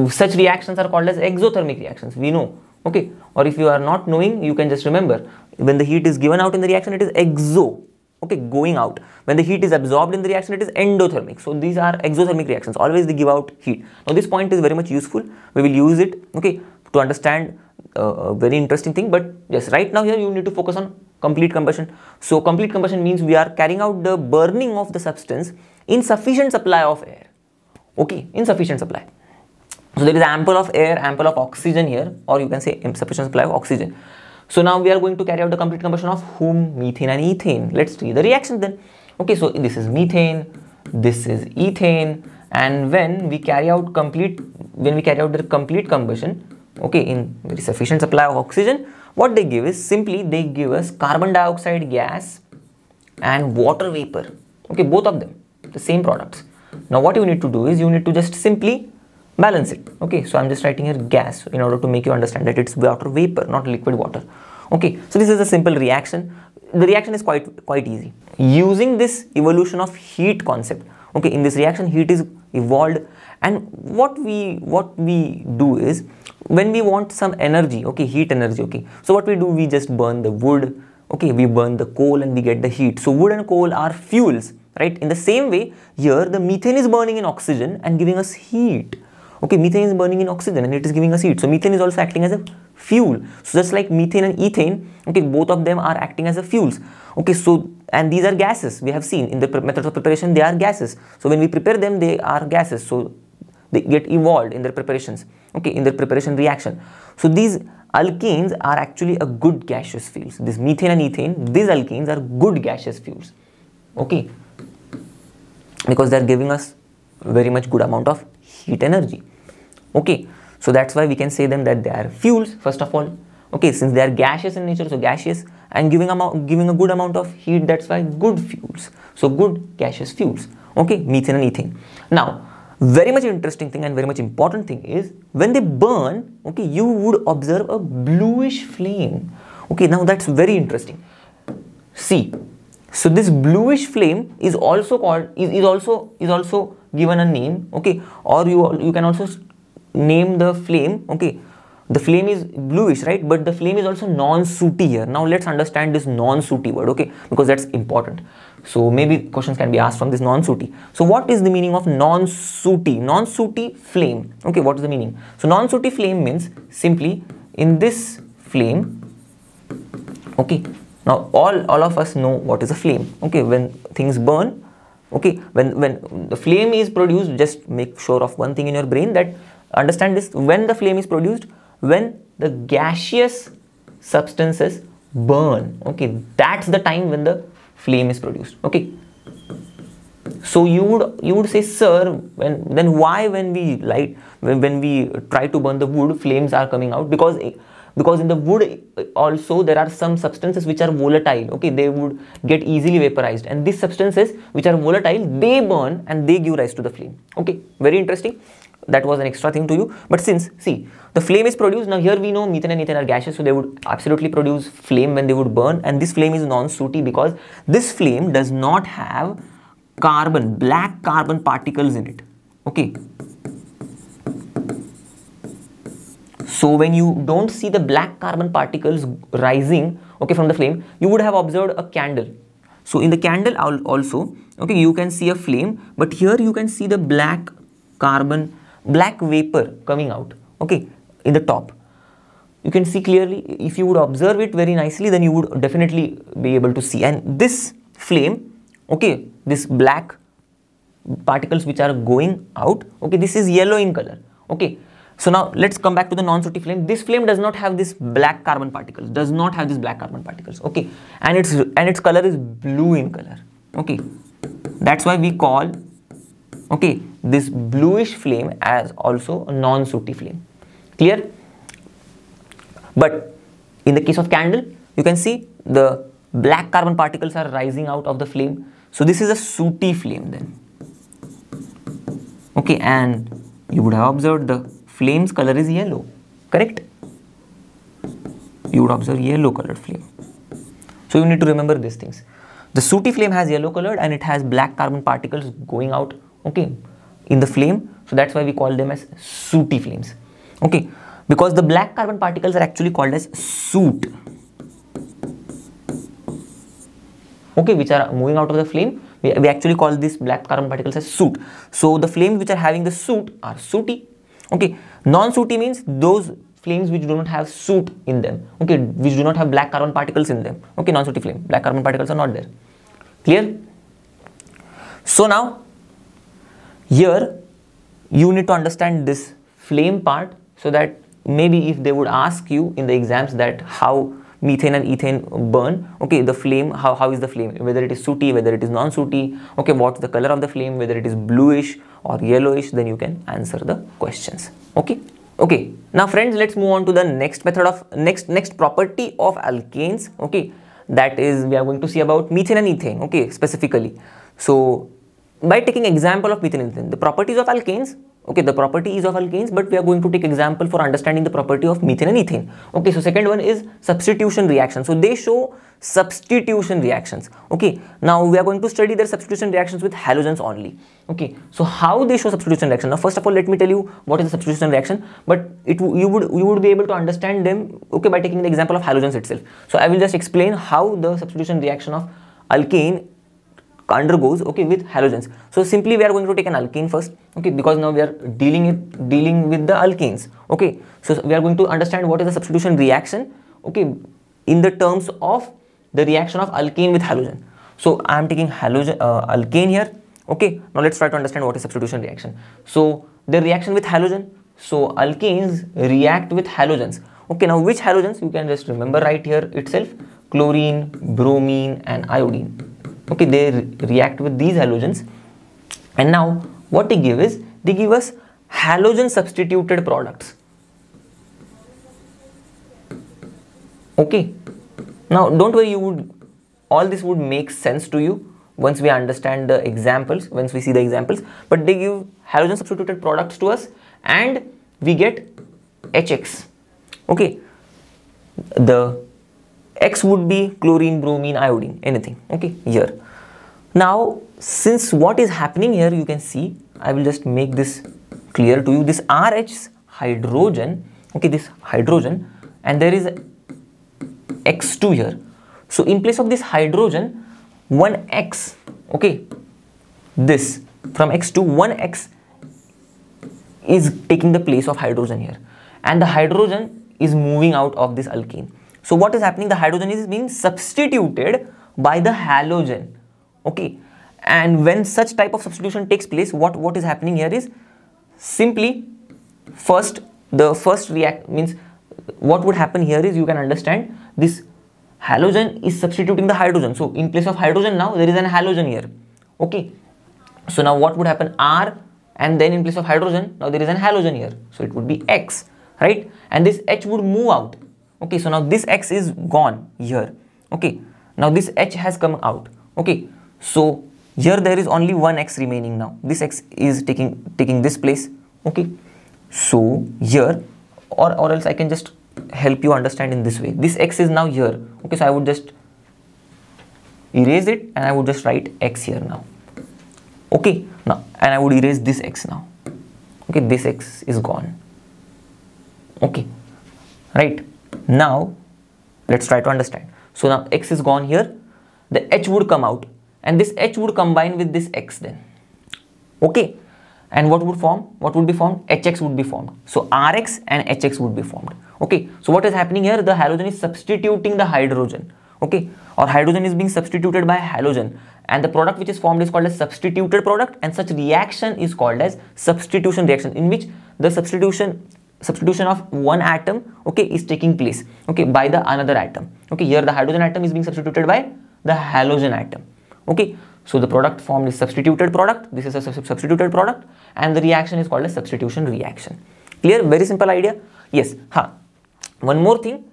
[SPEAKER 1] such reactions are called as exothermic reactions, we know. Okay, or if you are not knowing, you can just remember, when the heat is given out in the reaction, it is exo, okay, going out. When the heat is absorbed in the reaction, it is endothermic. So these are exothermic reactions, always they give out heat. Now this point is very much useful, we will use it, okay, to understand a very interesting thing. But yes, right now here you need to focus on complete combustion. So complete combustion means we are carrying out the burning of the substance in sufficient supply of air, okay, in sufficient supply. So there is ample of air, ample of oxygen here, or you can say insufficient supply of oxygen. So now we are going to carry out the complete combustion of whom? Methane and ethane. Let's see the reaction then. Okay, so this is methane, this is ethane, and when we carry out the complete combustion, okay, in very sufficient supply of oxygen, what they give is simply they give us carbon dioxide gas and water vapor. Okay, both of them, the same products. Now what you need to do is you need to just simply balance it. Okay, so I'm just writing here gas in order to make you understand that it's water vapor, not liquid water. Okay, so this is a simple reaction. The reaction is quite easy. Using this evolution of heat concept, okay, in this reaction heat is evolved, and what we do is, when we want some energy, okay, heat energy, okay, so what we do, we just burn the wood, okay, we burn the coal and we get the heat. So wood and coal are fuels, right? In the same way, here the methane is burning in oxygen and giving us heat. Okay, methane is burning in oxygen and it is giving us heat. So methane is also acting as a fuel. So just like methane and ethane, okay, both of them are acting as a fuels. Okay, so, and these are gases. We have seen in the methods of preparation, they are gases. So when we prepare them, they are gases. So they get evolved in their preparations, okay, in their preparation reaction. So these alkenes are actually a good gaseous fuels. This methane and ethane, these alkenes are good gaseous fuels, okay, because they are giving us very much good amount of heat energy. Okay, so that's why we can say them that they are fuels first of all. Okay, since they are gaseous in nature, so gaseous and giving a good amount of heat, that's why good fuels. So good gaseous fuels. Okay, methane and ethane. Now, very much interesting thing and very much important thing is, when they burn, okay, you would observe a bluish flame. Okay, now that's very interesting. See, so this bluish flame is also called is also given a name, okay, or you can also name the flame, okay. The flame is bluish, right? But the flame is also non-sooty here. Now let's understand this non-sooty word, okay, because that's important. So maybe questions can be asked from this non-sooty. So what is the meaning of non-sooty? Non-sooty flame. Okay, what is the meaning? So non-sooty flame means simply in this flame, okay. Now all of us know what is a flame. Okay, when things burn, okay, when the flame is produced, just make sure of one thing in your brain, that understand this: when the flame is produced, when the gaseous substances burn, okay, that's the time when the flame is produced. Okay, so you would say, sir, then why when we light, when we try to burn the wood, flames are coming out? Because in the wood also there are some substances which are volatile, okay, they would get easily vaporized, and these substances which are volatile, they burn and they give rise to the flame. Okay, very interesting. That was an extra thing to you. But since, see, the flame is produced, now here we know methane and ethane are gaseous, so they would absolutely produce flame when they would burn, and this flame is non-sooty because this flame does not have black carbon particles in it. Okay, so when you don't see the black carbon particles rising, okay, from the flame, you would have observed a candle. So in the candle also, okay, you can see a flame, but here you can see the black vapor coming out, okay, in the top. You can see clearly. If you would observe it very nicely, then you would definitely be able to see. And this flame, okay, this black particles which are going out, okay, this is yellow in color. Okay, so now let's come back to the non-sooty flame. This flame does not have this black carbon particles, okay, and its color is blue in color. Okay, that's why we call, okay, this bluish flame as also a non-sooty flame. Clear? But in the case of candle, you can see the black carbon particles are rising out of the flame. So this is a sooty flame then. Okay, and you would have observed the flame's color is yellow, correct? You would observe yellow colored flame. So you need to remember these things. The sooty flame has yellow colored and it has black carbon particles going out, okay, in the flame. So that's why we call them as sooty flames. Okay, because the black carbon particles are actually called as soot. Okay, which are moving out of the flame. We actually call these black carbon particles as soot. So the flames which are having the soot are sooty. Okay, non-sooty means those flames which do not have soot in them. Okay, which do not have black carbon particles in them. Okay, non-sooty flame, black carbon particles are not there. Clear? So now here you need to understand this flame part, so that maybe if they would ask you in the exams that how methane and ethane burn, okay, the flame, how is the flame, whether it is sooty, whether it is non-sooty, okay, what's the color of the flame, whether it is bluish or yellowish, then you can answer the questions. Okay, now friends, let's move on to the next method of next property of alkanes. Okay, that is, we are going to see about methane and ethane, okay, specifically. So by taking example of methane and ethane, the properties of alkanes, okay, the property is of alkanes, but we are going to take example for understanding the property of methane and ethane. Okay, so second one is substitution reaction. So they show substitution reactions. Okay, now we are going to study their substitution reactions with halogens only. Okay, so how they show substitution reaction? Now first of all, let me tell you what is a substitution reaction, but you would be able to understand them, okay, by taking the example of halogens itself. So I will just explain how the substitution reaction of alkane undergoes, okay, with halogens. So simply we are going to take an alkane first, okay, because now we are dealing with the alkanes. Okay, so we are going to understand what is the substitution reaction, okay, in the terms of the reaction of alkane with halogen. So I am taking alkane here. Okay, now let's try to understand what is substitution reaction. So the reaction with halogen, so alkanes react with halogens. Okay, now which halogens? You can just remember right here itself: chlorine, bromine and iodine. Okay, they react with these halogens, and now what they give is, they give us halogen substituted products. Okay, now don't worry, all this would make sense to you once we understand the examples, once we see the examples, but they give halogen substituted products to us and we get HX. Okay, the X would be chlorine, bromine, iodine, anything, okay, here. Now, since what is happening here, you can see, I will just make this clear to you, this RH hydrogen, okay, this hydrogen, and there is X2 here. So in place of this hydrogen, one X, okay, this from X2, one X is taking the place of hydrogen here, and the hydrogen is moving out of this alkane. So what is happening? The hydrogen is being substituted by the halogen. Okay, and when such type of substitution takes place, what is happening here is simply the first react means what would happen here is, you can understand, this halogen is substituting the hydrogen. So in place of hydrogen now there is an halogen here. Okay, so now what would happen? R, and then in place of hydrogen now there is an halogen here. So it would be X, right? And this H would move out. Okay, so now this X is gone here. Okay, now this H has come out. Okay, so here there is only one X remaining now. This X is taking this place. Okay, so here, or else I can just help you understand in this way. This X is now here. Okay, so I would just erase it and I would just write X here now. Okay, now, and I would erase this X now. Okay, this X is gone. Okay, right. Now let's try to understand. So now X is gone here, the H would come out, and this H would combine with this X then. Okay, and what would form? What would be formed? HX would be formed. So RX and HX would be formed. Okay, so what is happening here? The halogen is substituting the hydrogen. Okay, or hydrogen is being substituted by halogen, and the product which is formed is called as substituted product, and such reaction is called as substitution reaction, in which the substitution of one atom, okay, is taking place, okay, by the another atom. Okay, here the hydrogen atom is being substituted by the halogen atom. Okay, so the product formed is substituted product. This is a substituted product, and the reaction is called a substitution reaction. Clear? Very simple idea. Yes. One more thing.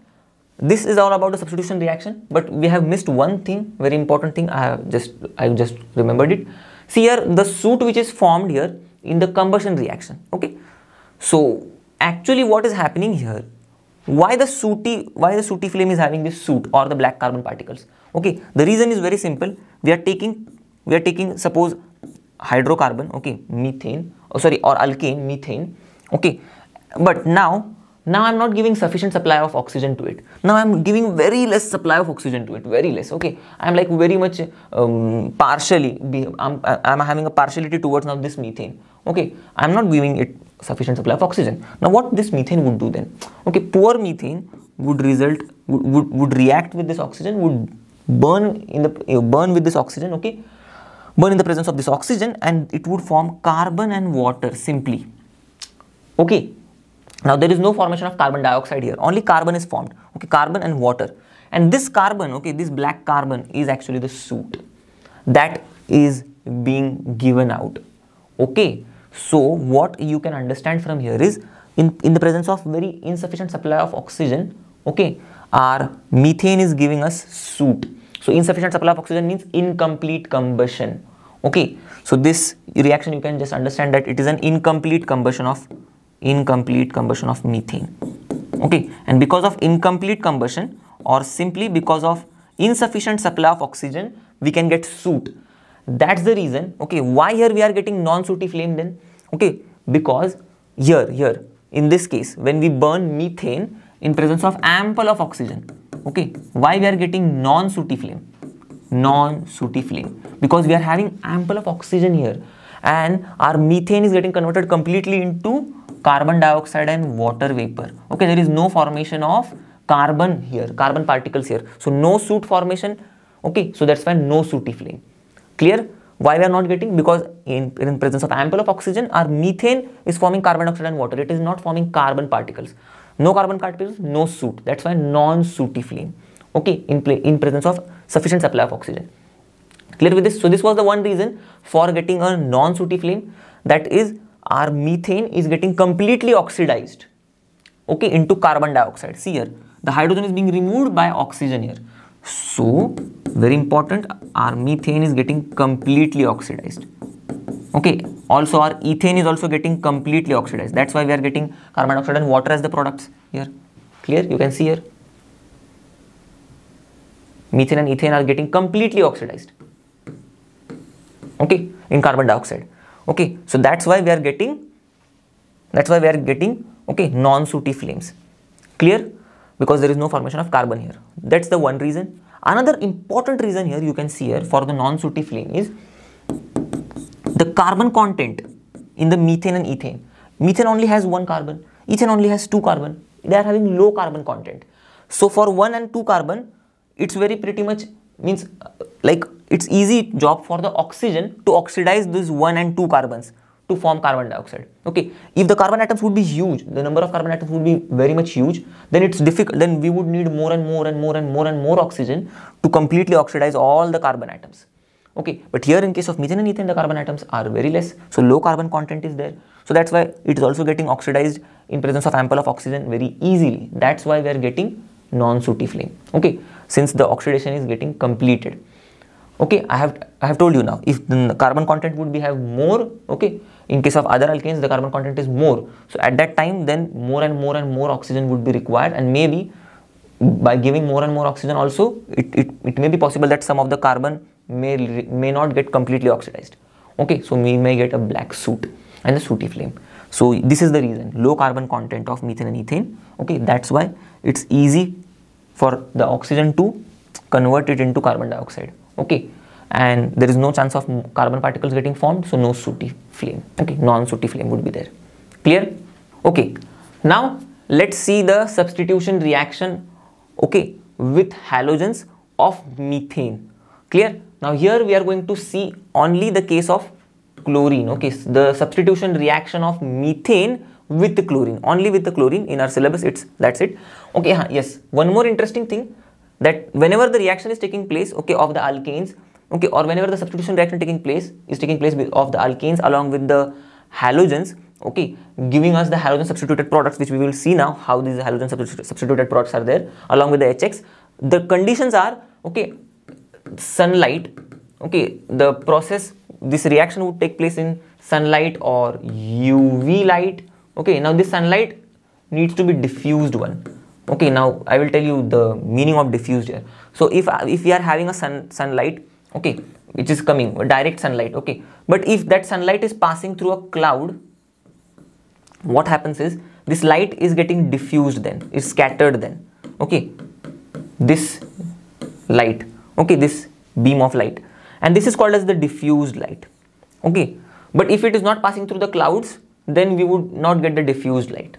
[SPEAKER 1] this is all about the substitution reaction, but we have missed one thing, very important thing. I just remembered it. See here, the soot which is formed here in the combustion reaction. Okay, so actually what is happening here, why the sooty flame is having this soot or the black carbon particles? Okay, the reason is very simple. We are taking suppose hydrocarbon, okay, methane, or alkane, methane, okay, but now I'm not giving sufficient supply of oxygen to it. Now I'm giving very less supply of oxygen to it, very less. Okay, I'm like very much partially, I'm having a partiality towards now this methane. Okay, I'm not giving it sufficient supply of oxygen. Now what this methane would do then? Okay, poor methane would react with this oxygen, would burn with this oxygen. Okay, burn in the presence of this oxygen, and it would form carbon and water simply. Okay. Now there is no formation of carbon dioxide here, only carbon is formed, okay, carbon and water. And this carbon, okay, this black carbon is actually the soot that is being given out. Okay, so what you can understand from here is in the presence of very insufficient supply of oxygen, okay, our methane is giving us soot. So insufficient supply of oxygen means incomplete combustion. Okay, so this reaction you can just understand that it is an incomplete combustion of methane. Okay, and because of incomplete combustion or simply because of insufficient supply of oxygen, we can get soot. That's the reason. Okay, why here we are getting non-sooty flame then? Okay, because here in this case, when we burn methane in presence of ample of oxygen, okay, why we are getting non-sooty flame? Non-sooty flame because we are having ample of oxygen here, and our methane is getting converted completely into carbon dioxide and water vapor. Okay, there is no formation of carbon here, carbon particles here, so no soot formation. Okay, so that's why no sooty flame. Clear? Why we are not getting? Because in presence of ample of oxygen, our methane is forming carbon dioxide and water. It is not forming carbon particles. No carbon particles, no soot. That's why non-sooty flame. Okay, in presence of sufficient supply of oxygen. Clear with this? So this was the one reason for getting a non-sooty flame, that is our methane is getting completely oxidized, okay, into carbon dioxide. See here, the hydrogen is being removed by oxygen here. So very important, our methane is getting completely oxidized. Okay, also our ethane is also getting completely oxidized. That's why we are getting carbon dioxide and water as the products here. Clear? You can see here, methane and ethane are getting completely oxidized, okay, in carbon dioxide. Okay, so that's why we are getting okay, non-sooty flames. Clear? Because there is no formation of carbon here. That's the one reason. Another important reason here you can see here for the non-sooty flame is the carbon content in the methane and ethane. Methane only has 1 carbon, ethane only has 2 carbon. They are having low carbon content. So for 1 and 2 carbon, it's very pretty much means like it's easy job for the oxygen to oxidize these 1 and 2 carbons to form carbon dioxide. Okay, if the carbon atoms would be huge, the number of carbon atoms would be very much huge, then it's difficult, then we would need more and more oxygen to completely oxidize all the carbon atoms. Okay, but here in case of methane and ethane, the carbon atoms are very less, so low carbon content is there, so that's why it is also getting oxidized in presence of ample of oxygen very easily. That's why we are getting non-sooty flame. Okay, since the oxidation is getting completed. Okay, I have told you now, if the carbon content would be have more, okay, in case of other alkanes the carbon content is more, so at that time then more and more oxygen would be required, and maybe by giving more and more oxygen also it may be possible that some of the carbon may not get completely oxidized. Okay, so we may get a black soot and a sooty flame. So this is the reason, low carbon content of methane and ethane. Okay, that's why it's easy for the oxygen to convert it into carbon dioxide. Okay, and there is no chance of carbon particles getting formed, so no sooty flame. Okay, non-sooty flame would be there. Clear? Okay, now let's see the substitution reaction, okay, with halogens of methane. Clear? Now here we are going to see only the case of chlorine. Okay, the substitution reaction of methane with the chlorine, only with the chlorine in our syllabus. That's it. Okay, yes, one more interesting thing, that whenever the reaction is taking place, okay, of the alkanes, okay, or whenever the substitution reaction is taking place of the alkanes along with the halogens, okay, giving us the halogen substituted products, which we will see now how these halogen substituted products are there along with the HX. The conditions are, okay, sunlight, okay, the process, this reaction would take place in sunlight or UV light. Okay, now this sunlight needs to be diffused one. Okay, now I will tell you the meaning of diffused here. So if we are having a sunlight, okay, which is coming direct sunlight, okay, but if that sunlight is passing through a cloud, what happens is this light is getting diffused then, is scattered then. Okay, this light, okay, this beam of light, and this is called as the diffused light. Okay, but if it is not passing through the clouds, then we would not get the diffused light.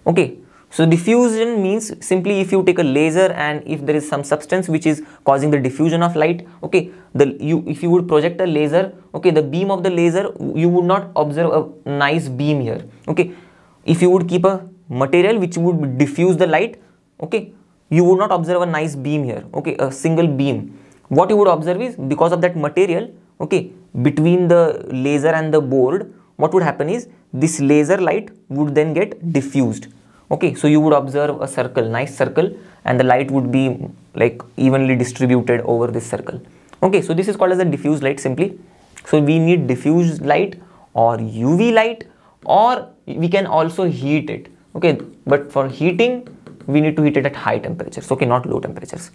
[SPEAKER 1] Okay, so diffusion means simply if you take a laser and if there is some substance which is causing the diffusion of light, okay, if you would project a laser, okay, the beam of the laser, you would not observe a nice beam here. Okay, if you would keep a material which would diffuse the light, okay, you would not observe a nice beam here, okay, a single beam. What you would observe is, because of that material, okay, between the laser and the board, what would happen is this laser light would then get diffused. Okay, so you would observe a circle, nice circle, and the light would be like evenly distributed over this circle. Okay, so this is called as a diffused light simply. So we need diffused light or UV light, or we can also heat it. Okay, but for heating, we need to heat it at high temperatures, okay, not low temperatures.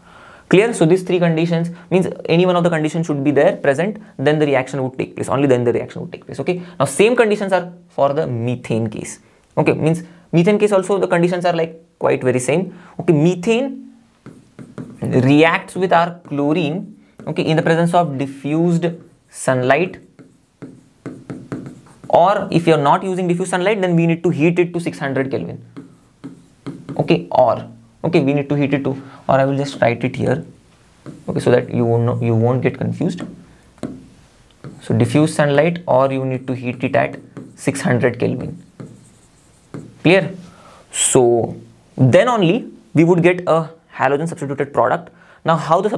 [SPEAKER 1] Clear? So these three conditions means any one of the conditions should be there present, then the reaction would take place, only then the reaction would take place. Okay, now same conditions are for the methane case. Okay, means methane case also the conditions are like quite very same. Okay, methane reacts with our chlorine, okay, in the presence of diffused sunlight, or if you are not using diffused sunlight, then we need to heat it to 600 Kelvin. Okay, or okay, we need to heat it to, or I will just write it here, okay, so that you won't get confused. So diffused sunlight, or you need to heat it at 600 Kelvin. Clear? So then only we would get a halogen substituted product. Now how the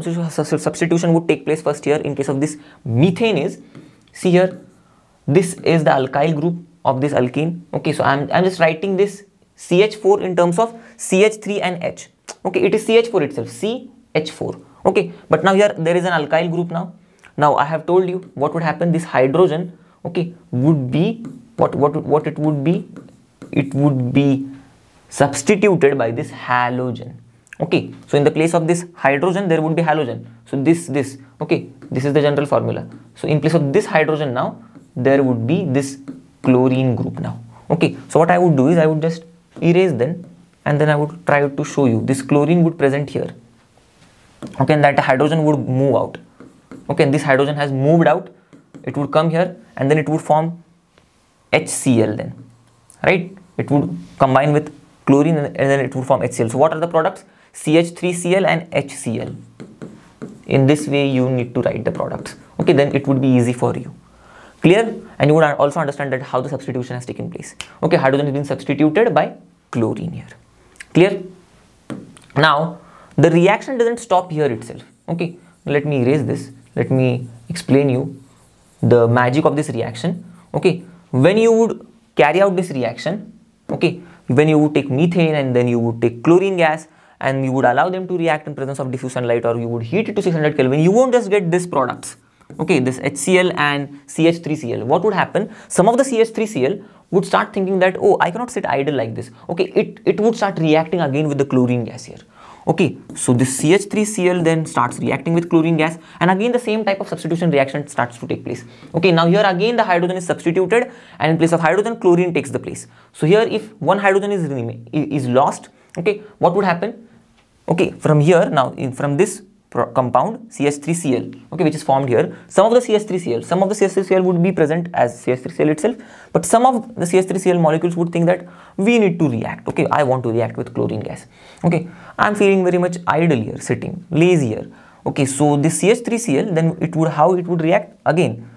[SPEAKER 1] substitution would take place first here in case of this methane is, see here, this is the alkyl group of this alkene. Okay, so I'm just writing this CH4 in terms of CH3 and H. Okay, it is CH4 itself, CH4. Okay, but now here there is an alkyl group now. Now I have told you what would happen. This hydrogen, okay, would be what it would be. It would be substituted by this halogen. Okay, so in the place of this hydrogen there would be halogen. So this okay, this is the general formula. So in place of this hydrogen now there would be this chlorine group now. Okay, so what I would do is I would just erase them, and then I would try to show you this chlorine would present here. Okay, and that hydrogen would move out. Okay, and this hydrogen has moved out, it would come here, and then it would form HCl then, right? It would combine with chlorine and then it would form HCl. So what are the products? CH3Cl and HCl. In this way you need to write the products. Okay, then it would be easy for you. Clear? And you would also understand that how the substitution has taken place. Okay, hydrogen is being substituted by chlorine here. Clear? Now the reaction doesn't stop here itself. Okay, let me erase this. Let me explain you the magic of this reaction. Okay, when you would carry out this reaction, okay, when you would take methane and then you would take chlorine gas and you would allow them to react in presence of diffuse sunlight, or you would heat it to 600 Kelvin, you won't just get this products. Okay, this HCl and CH3Cl. What would happen? Some of the CH3Cl would start thinking that, oh, I cannot sit idle like this. Okay, it would start reacting again with the chlorine gas here. Okay, so this CH3Cl then starts reacting with chlorine gas, and again the same type of substitution reaction starts to take place. Okay, now here again the hydrogen is substituted, and in place of hydrogen, chlorine takes the place. So here if one hydrogen is lost, okay, what would happen? Okay, from here now, from this compound CH3Cl, okay, which is formed here, some of the CH3Cl would be present as CH3Cl itself, but some of the CH3Cl molecules would think that we need to react. Okay, I want to react with chlorine gas. Okay, I'm feeling very much idle here, sitting lazy here. Okay, so this CH3Cl, then how it would react again.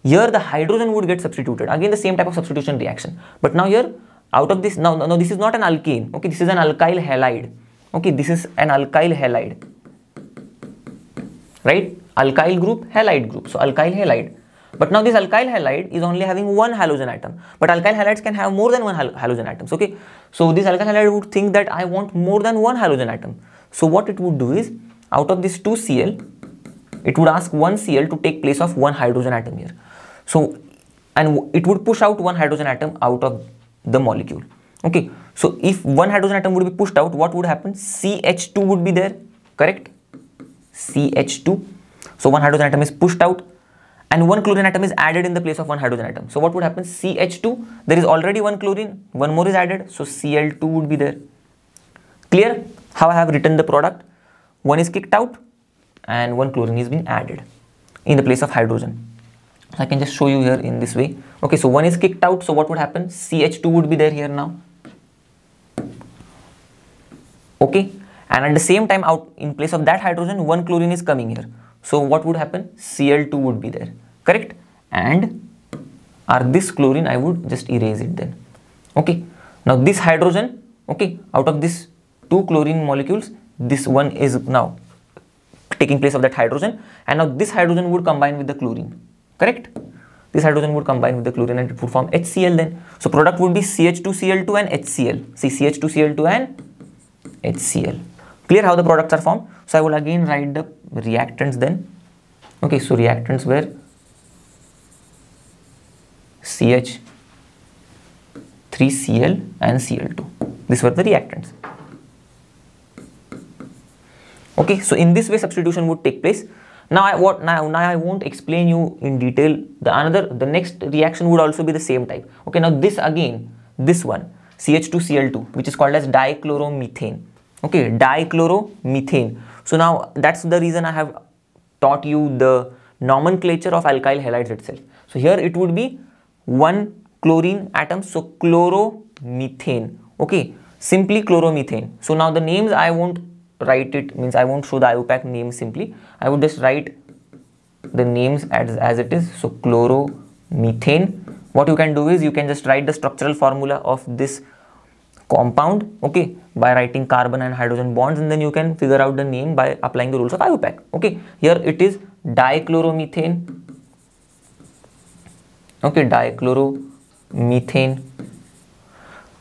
[SPEAKER 1] Here the hydrogen would get substituted, again the same type of substitution reaction, but now here out of this, now this is not an alkane. Okay, this is an alkyl halide. Okay, this is an alkyl halide, right? Alkyl group, halide group. So alkyl halide. But now this alkyl halide is only having one halogen atom, but alkyl halides can have more than one halogen atoms. Okay, so this alkyl halide would think that I want more than one halogen atom. So what it would do is, out of this 2 Cl, it would ask 1 Cl to take place of one hydrogen atom here. So, and it would push out one hydrogen atom out of the molecule. Okay, so if one hydrogen atom would be pushed out, what would happen? CH2 would be there, correct? CH2. So one hydrogen atom is pushed out and one chlorine atom is added in the place of one hydrogen atom. So what would happen? CH2, there is already one chlorine, one more is added, so Cl2 would be there. Clear how I have written the product? One is kicked out and one chlorine is being added in the place of hydrogen. I can just show you here in this way. Okay, so one is kicked out, so what would happen? CH2 would be there here now. Okay, and at the same time, out in place of that hydrogen, one chlorine is coming here. So what would happen? Cl2 would be there, correct? And this chlorine, I would just erase it then. Okay, now this hydrogen, okay, out of this 2 chlorine molecules, this one is now taking place of that hydrogen, and now this hydrogen would combine with the chlorine, correct? This hydrogen would combine with the chlorine and it would form HCl then. So product would be CH2Cl2 and HCl. See, CH2Cl2 and HCl. Clear how the products are formed? So I will again write the reactants then. Okay, so reactants were CH3Cl and Cl2. These were the reactants. Okay, so in this way substitution would take place. Now I won't explain you in detail. The next reaction would also be the same type. Okay, now this again, this one, CH2Cl2, which is called as dichloromethane. Okay, dichloromethane. So now that's the reason I have taught you the nomenclature of alkyl halides itself. So here it would be one chlorine atom, so chloromethane. Okay, simply chloromethane. So now the names I won't write it, means I won't show the IUPAC name simply. I would just write the names as it is. So chloromethane. What you can do is you can just write the structural formula of this compound, okay, by writing carbon and hydrogen bonds, and then you can figure out the name by applying the rules of IUPAC. Okay, here it is dichloromethane. Okay, dichloromethane.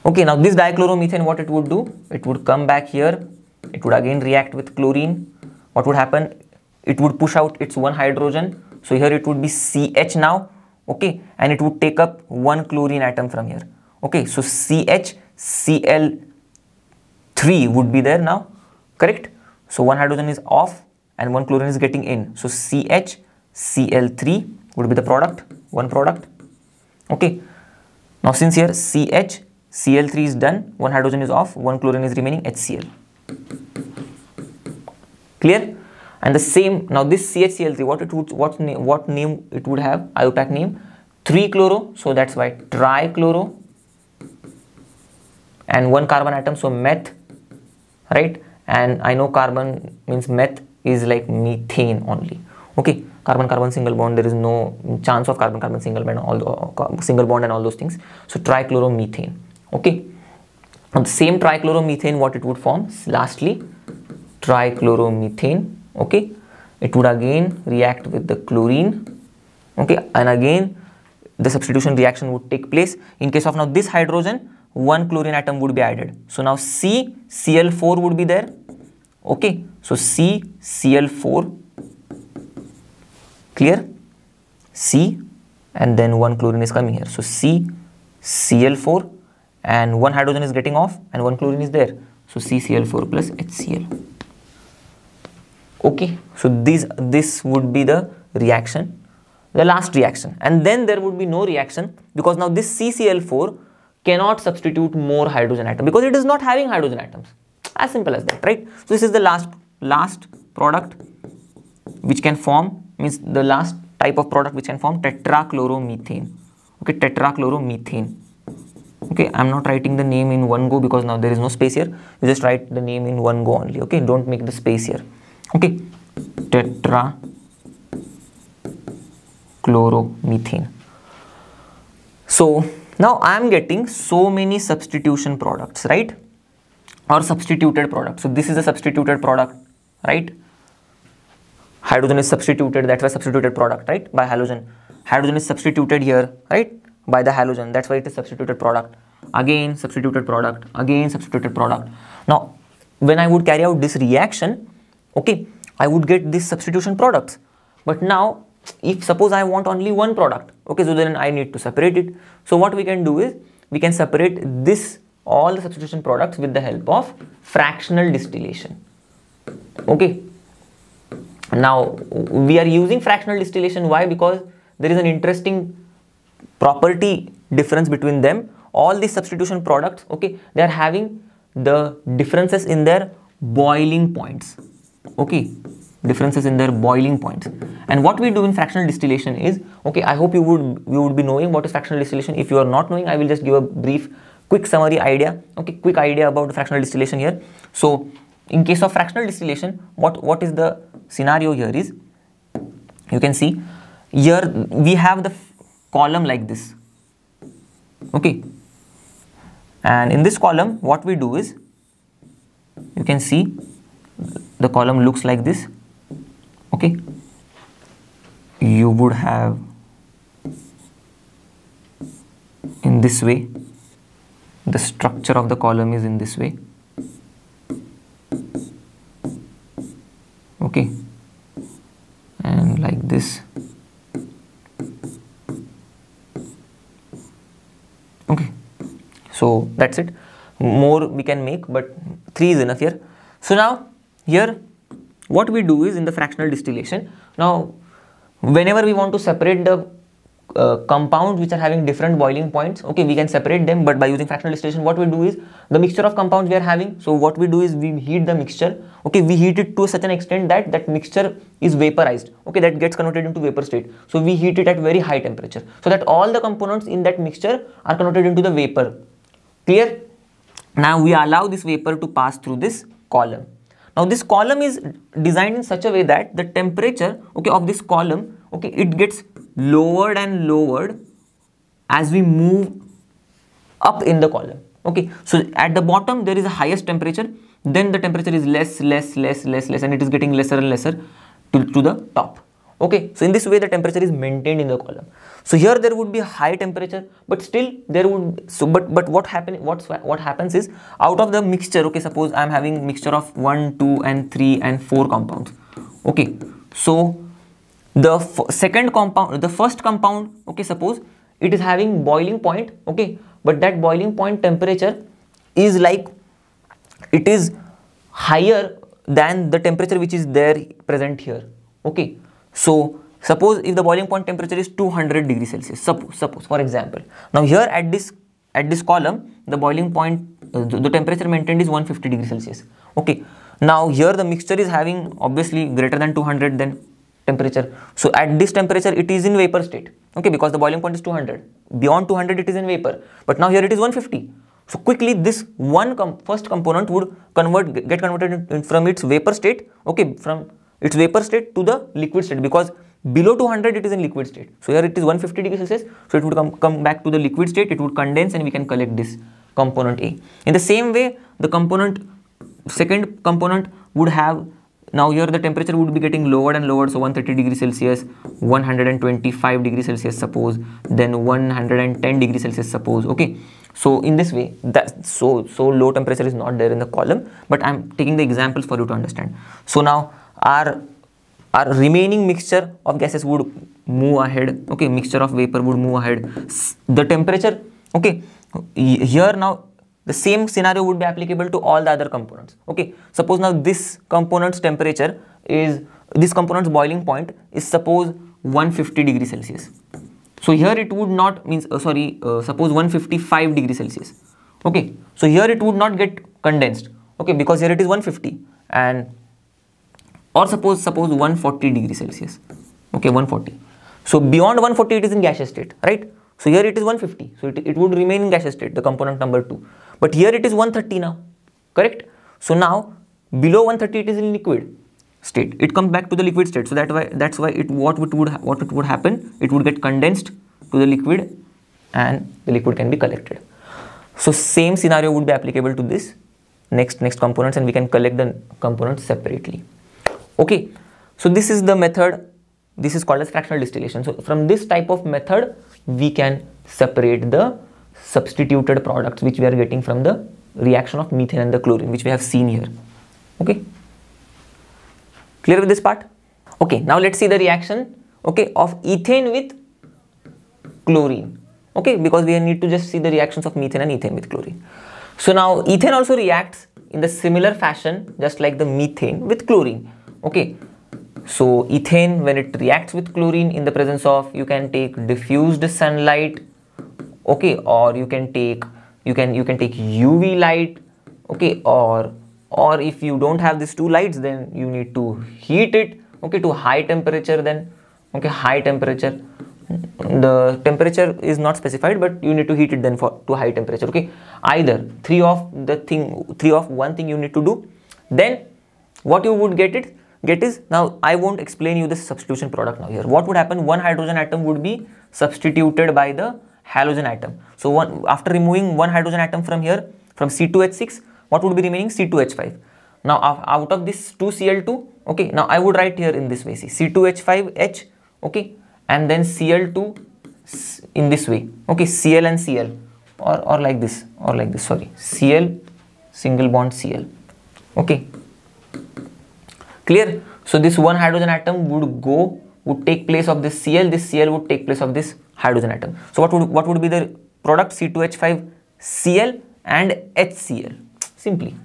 [SPEAKER 1] Okay, now this dichloromethane, what it would do? It would come back here. It would again react with chlorine. What would happen? It would push out its one hydrogen. So here it would be CH now. Okay, and it would take up one chlorine atom from here. Okay, so CHCl3 would be there now, correct? So one hydrogen is off and one chlorine is getting in. So CHCl3 would be the product, one product. Okay, now since here CHCl3 is done, one hydrogen is off, one chlorine is remaining, HCl. Clear? And the same, now this CHCl3, what name it would have? IUPAC name 3-chloro, so that's why trichloro, and one carbon atom, so meth, right? And I know carbon means meth is like methane only. Okay, carbon single bond, there is no chance of carbon single bond, single bond and all those things. So trichloromethane. Okay, now the same trichloromethane, what it would form? Lastly, trichloromethane. Okay, it would again react with the chlorine. Okay, and again the substitution reaction would take place. In case of now this hydrogen, one chlorine atom would be added. So now CCl4 would be there. Okay, so CCl4. Clear? C, and then one chlorine is coming here. So CCl4, and one hydrogen is getting off and one chlorine is there. So CCl4 plus HCl. Okay, so this would be the reaction, the last reaction, and then there would be no reaction because now this CCl4 cannot substitute more hydrogen atom because it is not having hydrogen atoms. As simple as that, right? So this is the last product which can form, means the last type of product which can form tetrachloromethane. Okay, tetrachloromethane. Okay, I'm not writing the name in one go because now there is no space here. You just write the name in one go only. Okay, don't make the space here. Okay, tetrachloromethane. So now I am getting so many substitution products, right? Or substituted products. So this is a substituted product, right? Hydrogen is substituted, that's why substituted product, right? By halogen. hydrogen is substituted here, right, by the halogen. That's why it is substituted product. Again substituted product, again substituted product. Now when I would carry out this reaction, okay, I would get this substitution products. But now if suppose I want only one product, okay, so then I need to separate it. So what we can do is we can separate this, all the substitution products, with the help of fractional distillation. Okay, now we are using fractional distillation. Why? Because there is an interesting property difference between them. All these substitution products, okay, they are having the differences in their boiling points. Okay, differences in their boiling points. And what we do in fractional distillation is, okay, I hope you would be knowing what is fractional distillation. If you are not knowing, I will just give a brief quick summary idea, okay, quick idea about the fractional distillation here. So in case of fractional distillation, what is the scenario here is, you can see here we have the column like this, okay, and in this column what we do is, you can see the column looks like this, okay. You would have in this way, the structure of the column is in this way, okay, and like this, okay. So that's it. More we can make, but 3 is enough here. So now here what we do is, in the fractional distillation, now whenever we want to separate the compounds which are having different boiling points, okay, we can separate them. But by using fractional distillation, what we do is, the mixture of compounds we are having, so what we do is we heat the mixture, okay, we heat it to such an extent that that mixture is vaporized, okay, that gets converted into vapor state. So we heat it at very high temperature, so that all the components in that mixture are converted into the vapor. Clear? Now we allow this vapor to pass through this column. Now this column is designed in such a way that the temperature, okay, of this column, okay, it gets lowered and lowered as we move up in the column, okay. So at the bottom there is a highest temperature, then the temperature is less, and it is getting lesser and lesser to the top, okay. So in this way the temperature is maintained in the column. So here there would be a high temperature, but still there would, so but what happens is, out of the mixture, okay, suppose I am having mixture of 1, 2 and 3 and 4 compounds, okay. So the first compound, okay, suppose it is having boiling point, okay, but that boiling point temperature is like, it is higher than the temperature which is there present here, okay. So suppose if the boiling point temperature is 200 degrees Celsius, suppose for example, now here at this column the boiling point, the temperature maintained is 150 degrees Celsius, okay. Now here the mixture is having obviously greater than 200 then temperature. So at this temperature it is in vapor state, okay, because the boiling point is 200. Beyond 200 it is in vapor, but now here it is 150. So quickly this first component would get converted from its vapor state, okay, from its vapor state to the liquid state, because below 200 it is in liquid state. So here it is 150 degrees Celsius, so it would come back to the liquid state, it would condense, and we can collect this component A. In the same way, the second component would have, now here the temperature would be getting lowered and lowered, so 130 degrees Celsius, 125 degrees Celsius suppose, then 110 degrees Celsius suppose, okay. So in this way, that so low temperature is not there in the column, but I am taking the examples for you to understand. So now our remaining mixture of gases would move ahead, okay, mixture of vapor would move ahead. The temperature, okay, here now the same scenario would be applicable to all the other components, okay. Suppose now this component's temperature is, this component's boiling point is suppose 150 degrees Celsius. So here it would not suppose 155 degrees Celsius, okay. So here it would not get condensed, okay, because here it is 150, and or suppose 140 degrees Celsius, okay, 140. So beyond 140 it is in gaseous state, right? So here it is 150, so it would remain in gaseous state, the component number 2. But here it is 130 now, correct? So now below 130 it is in liquid state, it comes back to the liquid state. So that's why what it would happen, it would get condensed to the liquid and the liquid can be collected. So same scenario would be applicable to this next components, and we can collect the components separately, okay. So this is the method this is called as fractional distillation. So from this type of method, we can separate the substituted products which we are getting from the reaction of methane and the chlorine, which we have seen here. Okay, clear with this part? Okay, now let's see the reaction, okay, of ethane with chlorine. Okay, because we need to just see the reactions of methane and ethane with chlorine. So now ethane also reacts in the similar fashion just like the methane with chlorine. Okay, so ethane, when it reacts with chlorine in the presence of, you can take diffused sunlight, okay, or you can take UV light, okay, or if you don't have these two lights, then you need to heat it, okay, to high temperature. Then okay, high temperature, the temperature is not specified, but you need to heat it then to high temperature. Okay, either three of one thing you need to do. Then what you would get is, now I won't explain you this substitution product now here. What would happen? One hydrogen atom would be substituted by the halogen atom. So after removing one hydrogen atom from here, from C2H6, what would be remaining? C2H5. Now out of this 2Cl2, okay, now I would write here in this way, see, C2H5H, okay, and then Cl2 in this way, okay, Cl and Cl, or like this, sorry, Cl single bond Cl, okay, clear? So this one hydrogen atom would take place of this Cl would take place of this hydrogen atom. So what would be the product? C2H5Cl and HCl, simply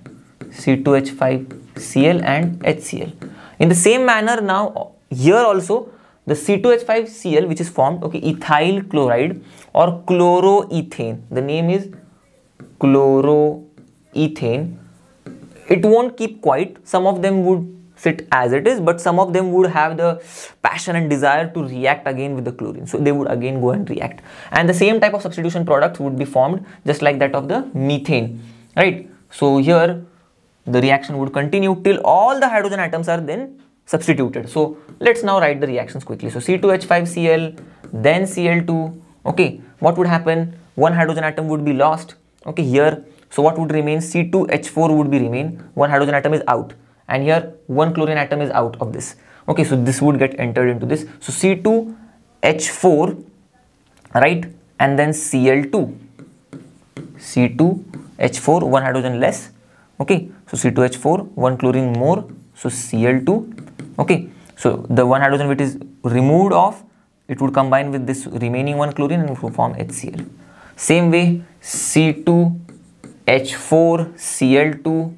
[SPEAKER 1] C2H5Cl and HCl. In the same manner, now here also the C2H5Cl which is formed, okay, ethyl chloride or chloroethane, the name is chloroethane. It won't keep quiet. Some of them would sit as it is, but some of them would have the passion and desire to react again with the chlorine, so they would again go and react, and the same type of substitution products would be formed just like that of the methane, right? So here the reaction would continue till all the hydrogen atoms are then substituted. So let's now write the reactions quickly. So C2H5Cl, then Cl2, okay, what would happen? One hydrogen atom would be lost, okay, here. So what would remain? C2H4 would be remain, one hydrogen atom is out, and here one chlorine atom is out of this, okay, so this would get entered into this. So C2H4, right, and then Cl2, C2H4, one hydrogen less, okay, so C2H4, one chlorine more, so Cl2, okay, so the one hydrogen which is removed off, it would combine with this remaining one chlorine and would form HCl. Same way, C2H4, Cl2,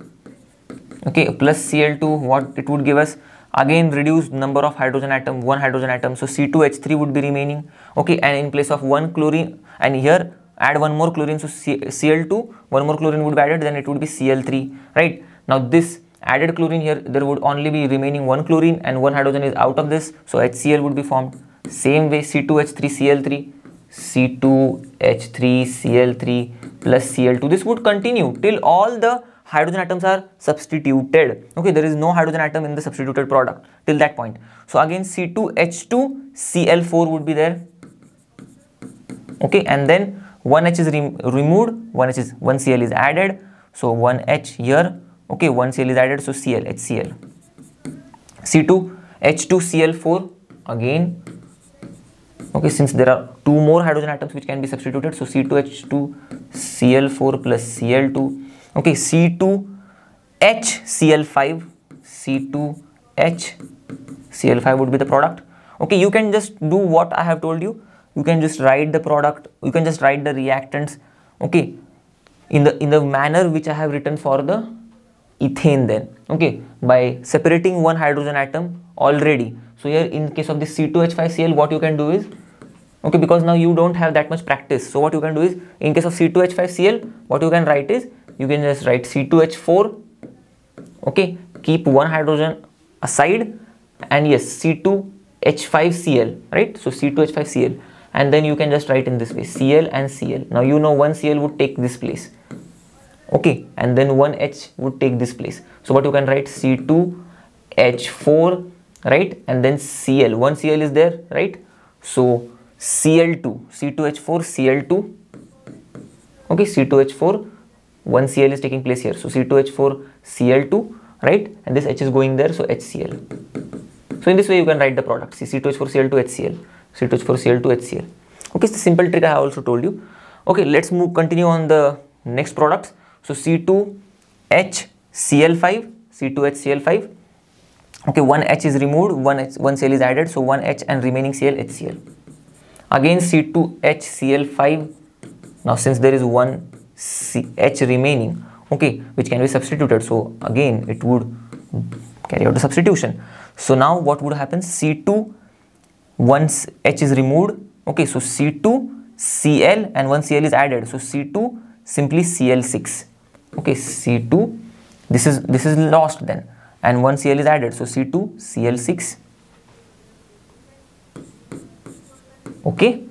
[SPEAKER 1] okay, plus Cl2, what it would give us? Again reduced number of hydrogen atom, one hydrogen atom, so C2H3 would be remaining, okay, and in place of one chlorine, and here add one more chlorine, so Cl2, one more chlorine would be added, then it would be Cl3, right? Now this added chlorine here, there would only be remaining one chlorine and one hydrogen is out of this, so HCl would be formed. Same way, C2H3Cl3, C2H3Cl3 plus Cl2, this would continue till all the hydrogen atoms are substituted, okay, there is no hydrogen atom in the substituted product till that point. So again C2H2Cl4 would be there, okay, and then one H is removed, one Cl is added, so one H here, okay, one Cl is added, so Cl, HCl. C2H2Cl4 again, okay, since there are two more hydrogen atoms which can be substituted, so C2H2Cl4 plus Cl2, okay, C2HCl5, C2HCl5 would be the product, okay. You can just do what I have told you, you can just write the product, you can just write the reactants, okay, in the manner which I have written for the ethane then, okay, by separating one hydrogen atom already. So here in case of this C2H5Cl, what you can do is, okay, because now you don't have that much practice, so what you can do is, in case of C2H5Cl, what you can write is, you can just write C2H4, okay, keep one hydrogen aside, and yes, C2H5Cl, right, so C2H5Cl, and then you can just write in this way, Cl and Cl. Now you know one Cl would take this place, okay, and then one H would take this place, so what you can write, C2H4, right, and then Cl, one Cl is there, right, so Cl2, C2H4, Cl2, okay, C2H4, one Cl is taking place here, so C2H4, Cl2, right, and this H is going there, so HCl. So in this way you can write the product. See, C2H4Cl2HCl, C2H4Cl2HCl. Okay, it's a simple trick I have also told you. Okay, let's continue on the next products. So C2HCl5, C2HCl5. Okay, one H is removed, one Cl is added, so one H and remaining Cl HCl. Again C2HCl5. Now since there is one H remaining, okay, which can be substituted, so again it would carry out the substitution. So now what would happen? C2, one H is removed, okay, so C2Cl and one Cl is added, so C2 simply Cl6. Okay, C2, this is lost then, and one Cl is added, so C2Cl6. Okay,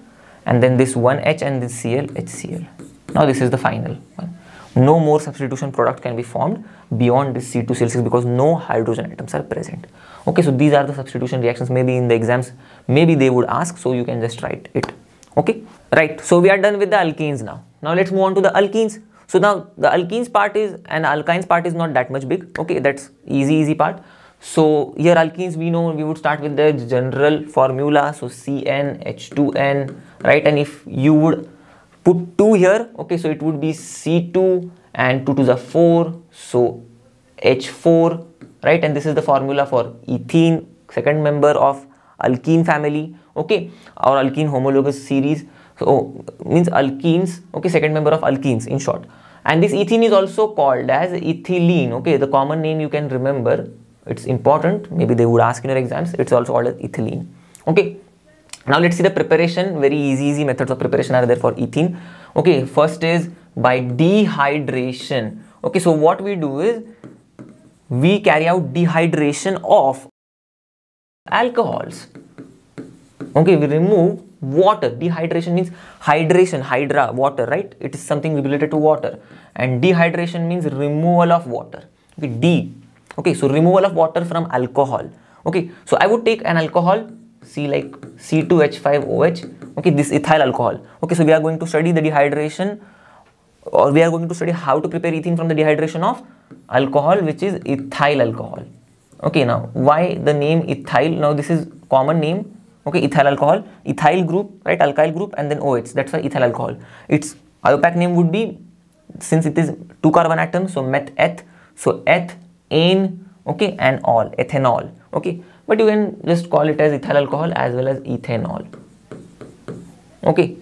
[SPEAKER 1] and then this one H and this Cl HCl. Now this is the final one. No more substitution product can be formed beyond this C2Cl6 because no hydrogen atoms are present. Okay, so these are the substitution reactions. Maybe in the exams, maybe they would ask, so you can just write it. Okay, right. So we are done with the alkenes now. Now let's move on to the alkenes. So now the alkenes part is, and alkynes part is not that much big. Okay, that's easy part. So here alkenes, we know we would start with the general formula. So CnH2n, right? And if you would put 2 here, okay, so it would be C2 and 2 to the 4, so H4, right? And this is the formula for ethene, second member of alkene family, okay, or alkene homologous series. So means alkenes, okay, second member of alkenes in short. And this ethene is also called as ethylene. Okay, the common name you can remember, it's important, maybe they would ask in your exams, it's also called as ethylene. Okay, now let's see the preparation. Very easy methods of preparation are there for ethene. Okay, first is by dehydration. Okay, so what we do is we carry out dehydration of alcohols. Okay, we remove water. Dehydration means hydration, hydra, water, right? It is something related to water, and dehydration means removal of water. Okay, D. Okay, so removal of water from alcohol. Okay, so I would take an alcohol, see like C2H5OH. Okay, this ethyl alcohol. Okay, so we are going to study the dehydration, or we are going to study how to prepare ethene from the dehydration of alcohol, which is ethyl alcohol. Okay, now why the name ethyl? Now this is common name. Okay, ethyl alcohol, ethyl group, right, alkyl group, and then OH, that's why ethyl alcohol. Its IUPAC name would be, since it is 2 carbon atoms, so meth eth, so ethane, okay, and all, ethanol, okay, but you can just call it as ethyl alcohol as well as ethanol. Okay,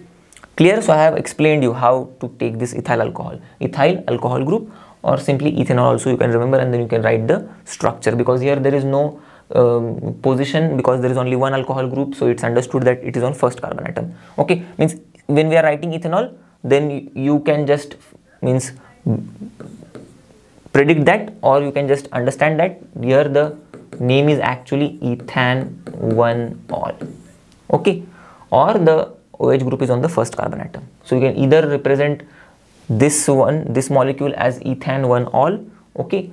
[SPEAKER 1] clear? So I have explained you how to take this ethyl alcohol group, or simply ethanol also you can remember, and then you can write the structure, because here there is no position, because there is only one alcohol group, so it's understood that it is on first carbon atom. Okay, means when we are writing ethanol, then you can just means predict that, or you can just understand that here the name is actually ethan1-ol. Okay, or the OH group is on the first carbon atom, so you can either represent this molecule as ethan1-ol, okay,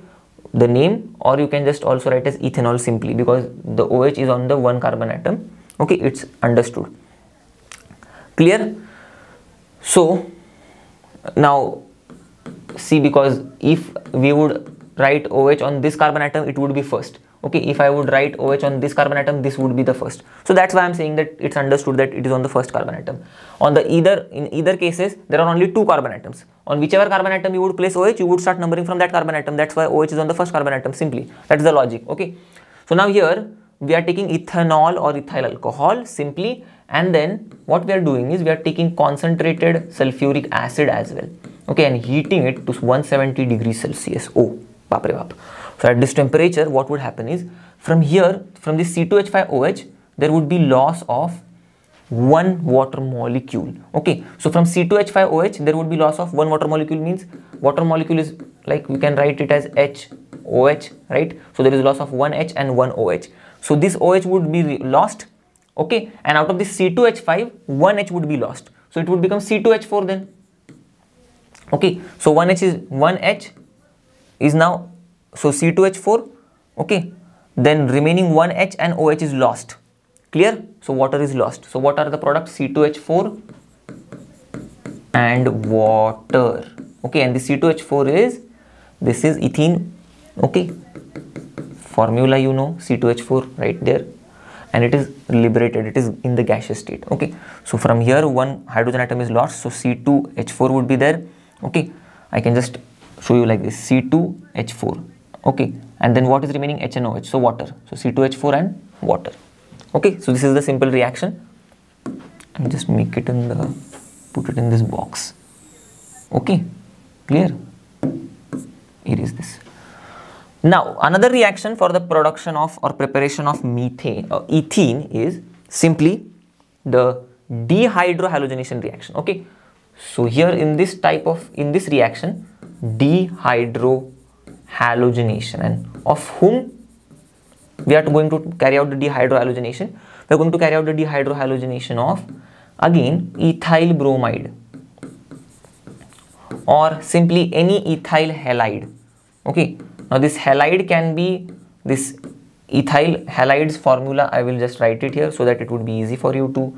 [SPEAKER 1] the name, or you can just also write as ethanol simply, because the OH is on the 1 carbon atom. Okay, it's understood. Clear? So now see, because if we would write OH on this carbon atom, it would be first. Okay, if I would write OH on this carbon atom, this would be the first. So that's why I'm saying that it's understood that it is on the first carbon atom. On the in either cases, there are only 2 carbon atoms. On whichever carbon atom you would place OH, you would start numbering from that carbon atom. That's why OH is on the first carbon atom simply. That's the logic. Okay. So now here we are taking ethanol or ethyl alcohol simply, and then what we are doing is we are taking concentrated sulfuric acid as well. Okay, and heating it to 170 degrees Celsius. Oh, baap re baap. So at this temperature, what would happen is, from here, from this C2H5OH, there would be loss of 1 water molecule. Okay, so from C2H5OH, there would be loss of 1 water molecule, means water molecule is like, we can write it as HOH, right? So there is loss of 1 H and 1 OH. So this OH would be lost. Okay, and out of this C2H5, 1 H would be lost. So it would become C2H4 then. Okay, so 1 H is now, so C2H4, okay, then remaining 1 H and OH is lost. Clear? So water is lost. So what are the products? C2H4 and water. Okay, and the C2H4 is, this is ethene, okay, formula you know, C2H4 right there, and it is liberated, it is in the gaseous state. Okay, so from here one hydrogen atom is lost, so C2H4 would be there. Okay, I can just show you like this, C2H4. Okay, and then what is remaining? HNOH, so water, so C2H4 and water. Okay, so this is the simple reaction. I'll just make it in the, put it in this box. Okay, clear? Here is this. Now another reaction for the production of or preparation of methane or ethene is simply the dehydrohalogenation reaction. Okay, so here in this reaction, dehydrohalogenation, and of whom we are going to carry out the dehydrohalogenation? We are going to carry out the dehydrohalogenation of, again, ethyl bromide or simply any ethyl halide. Okay, now this halide can be this ethyl halides formula. I will just write it here so that it would be easy for you to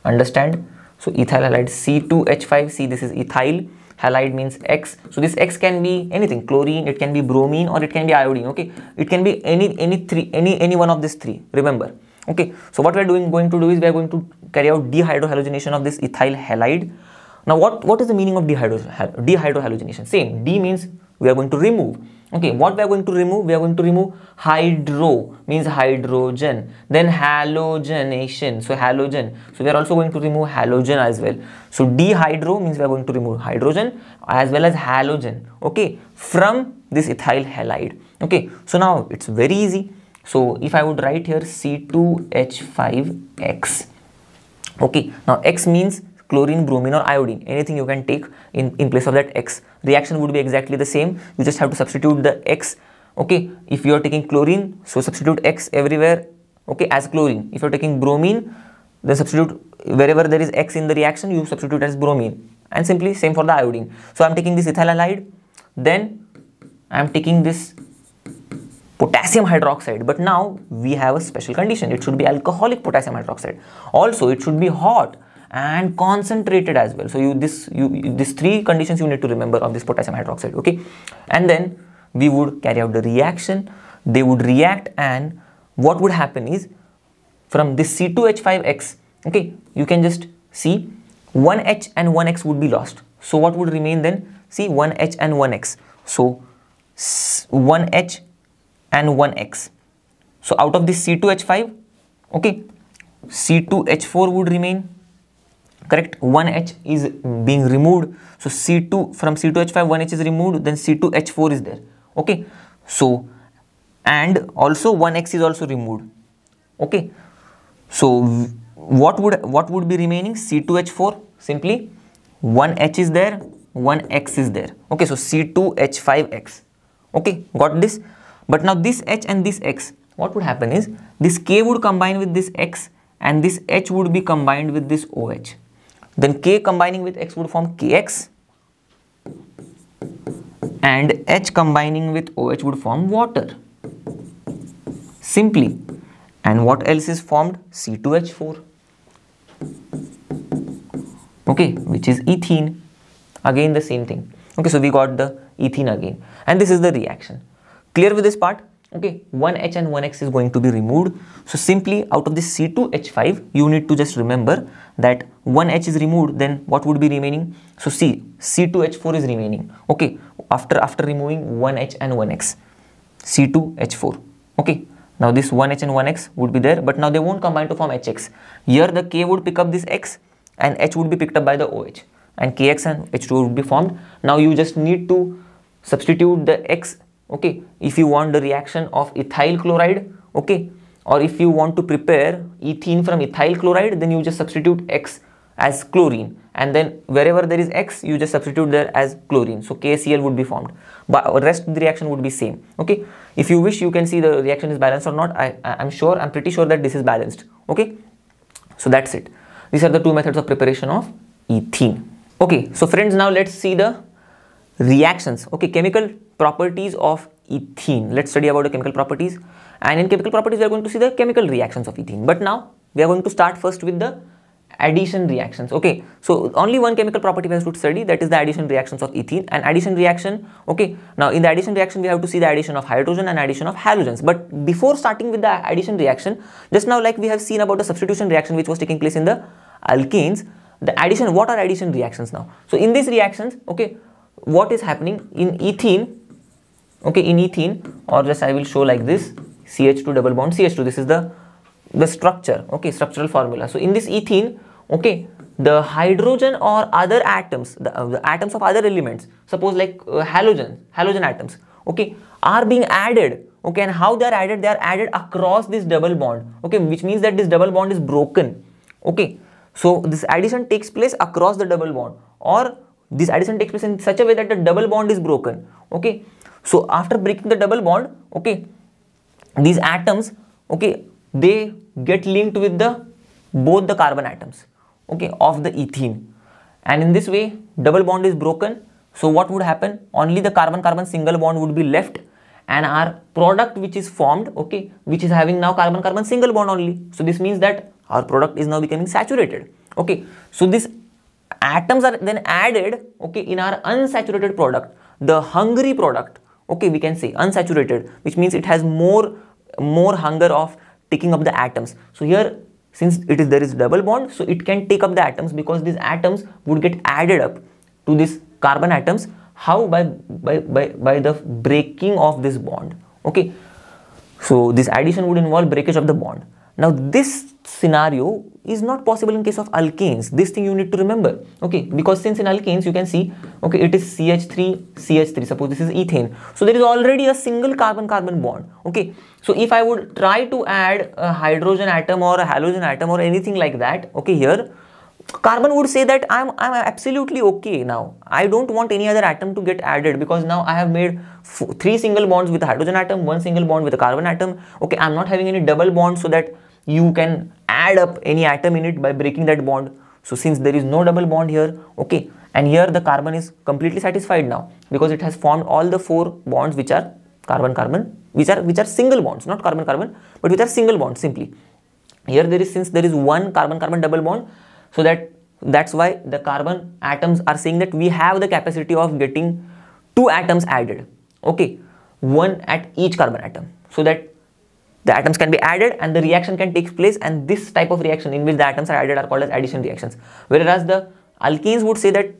[SPEAKER 1] understand. So ethyl halide C2H5, see this is ethyl, halide means X. So this X can be anything, chlorine, it can be bromine, or it can be iodine. Okay, it can be any one of these three, remember. Okay, so what we are going to do is we are going to carry out dehydrohalogenation of this ethyl halide. Now what is the meaning of dehydrohalogenation? Same, D means we are going to remove. Okay, what we are going to remove? We are going to remove hydro, means hydrogen, then halogenation, so halogen. So we are also going to remove halogen as well. So dehydro means we are going to remove hydrogen as well as halogen, okay, from this ethyl halide. Okay, so now it's very easy. So if I would write here C2H5X, okay, now X means chlorine, bromine or iodine, anything you can take in place of that X. Reaction would be exactly the same, you just have to substitute the X. Okay, if you are taking chlorine, so substitute X everywhere, okay, as chlorine. If you are taking bromine, then substitute wherever there is X in the reaction, you substitute as bromine, and simply same for the iodine. So I am taking this ethyl halide, then I am taking this potassium hydroxide, but now we have a special condition, it should be alcoholic potassium hydroxide. Also it should be hot and concentrated as well. So these three conditions you need to remember of this potassium hydroxide. Okay, and then we would carry out the reaction, they would react, and what would happen is from this C2H5X, okay, you can just see 1H and 1X would be lost. So what would remain then? See, 1H and 1X. So 1H and 1X. So out of this C2H5, okay, C2H4 would remain. Correct, 1H is being removed, so from C2H5 1H is removed, then C2H4 is there. Okay, so and also 1X is also removed. Okay, so what would be remaining? C2H4, simply 1H is there, 1X is there. Okay, so C2H5X. Okay, got this? But now this H and this X, what would happen is this K would combine with this X and this H would be combined with this OH. Then K combining with X would form KX and H combining with OH would form water. Simply. And what else is formed? C2H4. Okay, which is ethene. Again the same thing. Okay, so we got the ethene again. And this is the reaction. Clear with this part? Okay, 1H and 1X is going to be removed. So simply out of this C2H5, you need to just remember that 1H is removed, then what would be remaining? So see, C2H4 is remaining. Okay, after removing 1H and 1X, C2H4. Okay, now this 1H and 1X would be there, but now they won't combine to form HX. Here the K would pick up this X and H would be picked up by the OH, and KX and H2 would be formed. Now you just need to substitute the X. Okay, if you want the reaction of ethyl chloride, okay, or if you want to prepare ethene from ethyl chloride, then you just substitute X as chlorine, and then wherever there is X, you just substitute there as chlorine. So KCl would be formed, but the rest of the reaction would be same. Okay, if you wish, you can see the reaction is balanced or not. I'm pretty sure that this is balanced. Okay, so that's it. These are the two methods of preparation of ethene. Okay, so friends, now let's see the reactions. Okay, chemical properties of ethene. Let's study about the chemical properties, and in chemical properties we are going to see the chemical reactions of ethene. But now we are going to start first with the addition reactions. Okay, so only one chemical property we have to study, that is the addition reactions of ethene. And addition reaction, okay, now in the addition reaction we have to see the addition of hydrogen and addition of halogens. But before starting with the addition reaction, just now like we have seen about the substitution reaction which was taking place in the alkanes, the addition, what are addition reactions now? So in these reactions, okay, what is happening in ethene, okay, in ethene, or just I will show like this, CH2 double bond CH2, this is the structure, okay, structural formula. So in this ethene, okay, the hydrogen or other atoms, the atoms of other elements, suppose like halogen atoms, okay, are being added, okay, and how they are added? They are added across this double bond, okay, which means that this double bond is broken, okay. So this addition takes place across the double bond, or this addition takes place in such a way that the double bond is broken, okay. So after breaking the double bond, okay, these atoms, okay, they get linked with the both the carbon atoms, okay, of the ethene, and in this way double bond is broken. So what would happen? Only the carbon-carbon single bond would be left, and our product which is formed, okay, which is having now carbon-carbon single bond only. So this means that our product is now becoming saturated, okay. So these atoms are then added, okay, in our unsaturated product, the hungry product, okay, we can say unsaturated, which means it has more hunger of taking up the atoms. So here, since there is double bond, so it can take up the atoms, because these atoms would get added up to these carbon atoms. How? By the breaking of this bond, okay. So this addition would involve breakage of the bond. Now this scenario is not possible in case of alkanes. This thing you need to remember, okay, because since in alkanes you can see, okay, it is CH3, suppose this is ethane, so there is already a single carbon-carbon bond, okay. So if I would try to add a hydrogen atom or a halogen atom or anything like that, okay, here carbon would say that I'm absolutely okay now, I don't want any other atom to get added, because now I have made 3 single bonds with a hydrogen atom, 1 single bond with a carbon atom, okay, I'm not having any double bond so that you can add up any atom in it by breaking that bond. So since there is no double bond here, okay, and here the carbon is completely satisfied now, because it has formed all the 4 bonds which are carbon-carbon, which are single bonds, not carbon-carbon, but which are single bonds simply. Here there is, since there is one carbon-carbon double bond, so that's why the carbon atoms are saying that we have the capacity of getting 2 atoms added, okay, 1 at each carbon atom, so that the atoms can be added and the reaction can take place, and this type of reaction in which the atoms are added are called as addition reactions. Whereas the alkenes would say that,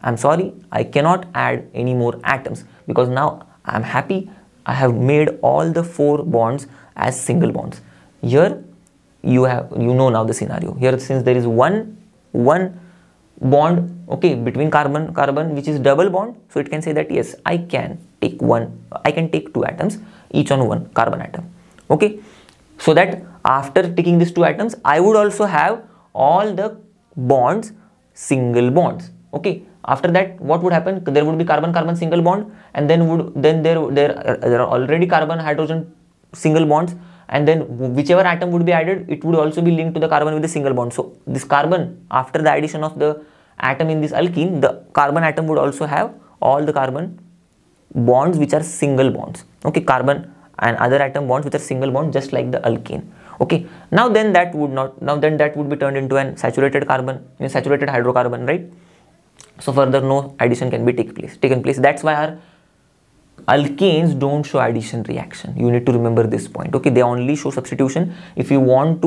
[SPEAKER 1] I'm sorry, I cannot add any more atoms, because now I'm happy, I have made all the 4 bonds as single bonds. Here you know now the scenario. Here, since there is one bond, okay, between carbon which is double bond, so it can say that yes, I can take 2 atoms, each on 1 carbon atom, okay. So that after taking these 2 atoms, I would also have all the bonds single bonds, okay. After that, what would happen? There would be carbon-carbon single bond, and then there are already carbon-hydrogen single bonds, and then whichever atom would be added, it would also be linked to the carbon with a single bond. So this carbon, after the addition of the atom in this alkene, the carbon atom would also have all the carbon bonds which are single bonds, okay, carbon and other atom bonds which are single bonds, just like the alkene, okay. Now then that would be turned into an saturated carbon, saturated hydrocarbon, right? So further no addition can be taken place. That's why our alkanes don't show addition reaction. You need to remember this point, okay. They only show substitution. If you want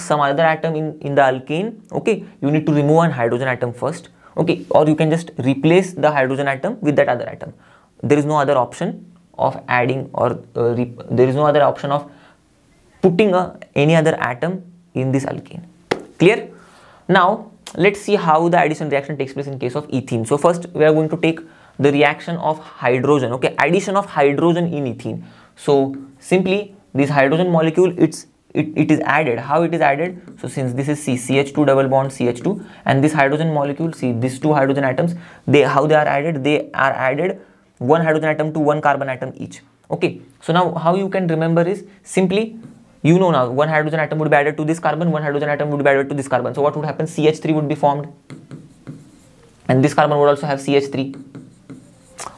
[SPEAKER 1] some other atom in the alkane, okay, you need to remove an hydrogen atom first, okay, or you can just replace the hydrogen atom with that other atom. There is no other option of adding, or there is no other option of putting any other atom in this alkane. Clear? Now let's see how the addition reaction takes place in case of ethene. So first we are going to take the reaction of hydrogen, okay, addition of hydrogen in ethene. So simply this hydrogen molecule, it is added. How it is added? So since this is CH2 double bond CH2, and this hydrogen molecule, see these 2 hydrogen atoms, how they are added? They are added 1 hydrogen atom to 1 carbon atom each, okay. So now how you can remember is simply, you know now 1 hydrogen atom would be added to this carbon, 1 hydrogen atom would be added to this carbon. So what would happen? CH3 would be formed, and this carbon would also have CH3,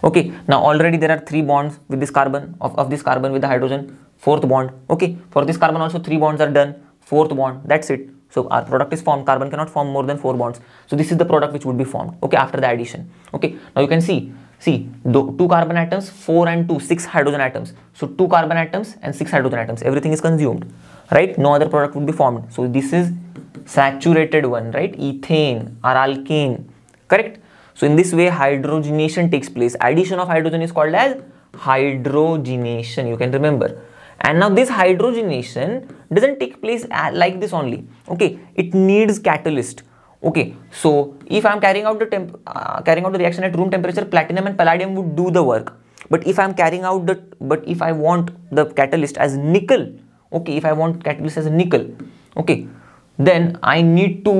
[SPEAKER 1] okay. Now already there are 3 bonds with this carbon, of this carbon with the hydrogen, 4th bond, okay. For this carbon also 3 bonds are done, fourth bond, that's it. So our product is formed. Carbon cannot form more than 4 bonds. So this is the product which would be formed, okay, after the addition. Okay, now you can see 2 carbon atoms, 4 and 2, 6 hydrogen atoms. So 2 carbon atoms and 6 hydrogen atoms, everything is consumed, right? No other product would be formed. So this is saturated one, right? Ethane or alkane, correct? So in this way hydrogenation takes place. Addition of hydrogen is called as hydrogenation, you can remember. And now this hydrogenation doesn't take place like this only, okay, it needs catalyst. Okay, so if I am carrying out the reaction at room temperature, platinum and palladium would do the work. But if I am carrying out if I want the catalyst as nickel, okay, if I want catalyst as nickel, okay, then I need to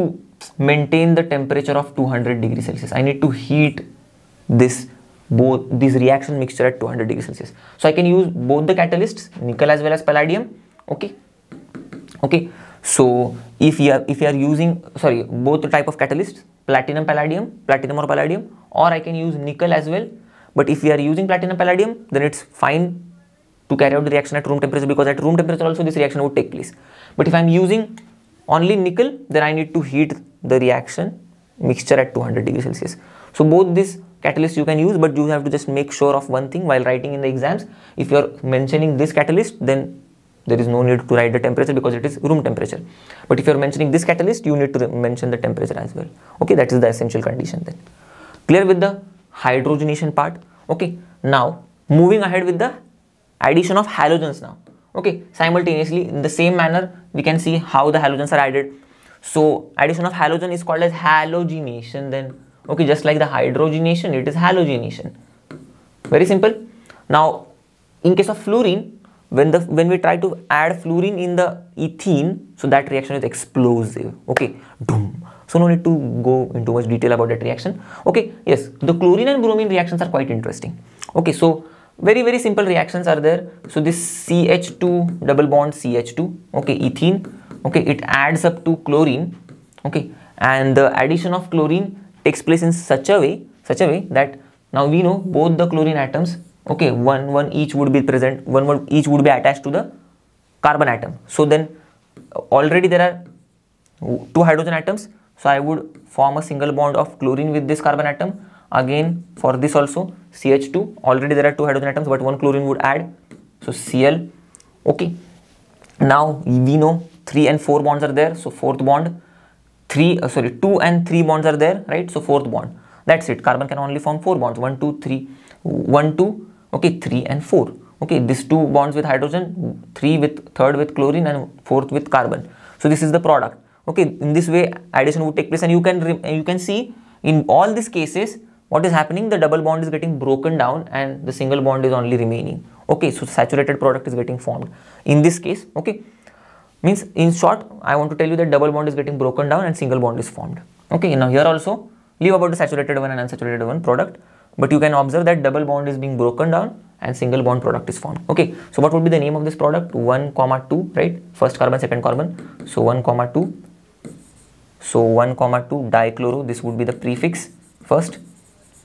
[SPEAKER 1] maintain the temperature of 200 degrees Celsius. I need to heat this reaction mixture at 200 degrees Celsius. So I can use both the catalysts, nickel as well as palladium. Okay, okay. So if you are using both the type of catalysts, platinum or palladium, or I can use nickel as well. But if we are using platinum palladium, then it's fine to carry out the reaction at room temperature, because at room temperature also this reaction would take place. But if I am using only nickel, then I need to heat the reaction mixture at 200 degrees Celsius. So both these catalysts you can use, but you have to just make sure of one thing while writing in the exams. If you are mentioning this catalyst, then there is no need to write the temperature because it is room temperature. But if you are mentioning this catalyst, you need to mention the temperature as well. Okay, that is the essential condition then. Clear with the hydrogenation part? Okay, now moving ahead with the addition of halogens now. Okay, simultaneously in the same manner we can see how the halogens are added. So addition of halogen is called as halogenation then. Okay, just like the hydrogenation, it is halogenation. Very simple. Now in case of fluorine, when we try to add fluorine in the ethene, so that reaction is explosive. Okay, boom. So no need to go into much detail about that reaction. Okay, yes, the chlorine and bromine reactions are quite interesting. Okay, so very simple reactions are there. So this CH2 double bond CH2, okay, ethene, okay, it adds up to chlorine, okay, and the addition of chlorine takes place in such a way that now we know both the chlorine atoms, okay, one each would be present, one each would be attached to the carbon atom. So then already there are 2 hydrogen atoms, so I would form a single bond of chlorine with this carbon atom. Again for this also CH2, already there are 2 hydrogen atoms, but 1 chlorine would add, so Cl. Okay, now we know 3 and 4 bonds are there, so fourth bond, 2 and 3 bonds are there, right? So fourth bond, that's it. Carbon can only form 4 bonds, 1 2 3, 1 2, okay, 3 and 4. Okay, these 2 bonds with hydrogen, 3rd with chlorine and 4th with carbon. So this is the product. Okay, in this way addition would take place, and you can see in all these cases what is happening, the double bond is getting broken down and the single bond is only remaining. Okay, so saturated product is getting formed in this case. Okay, means in short I want to tell you that double bond is getting broken down and single bond is formed. Okay, now here also leave about the saturated one and unsaturated one product, but you can observe that double bond is being broken down and single bond product is formed. Okay, so what would be the name of this product? 1, 2, right? First carbon, second carbon. So 1, 2. So 1, 2 dichloro, this would be the prefix first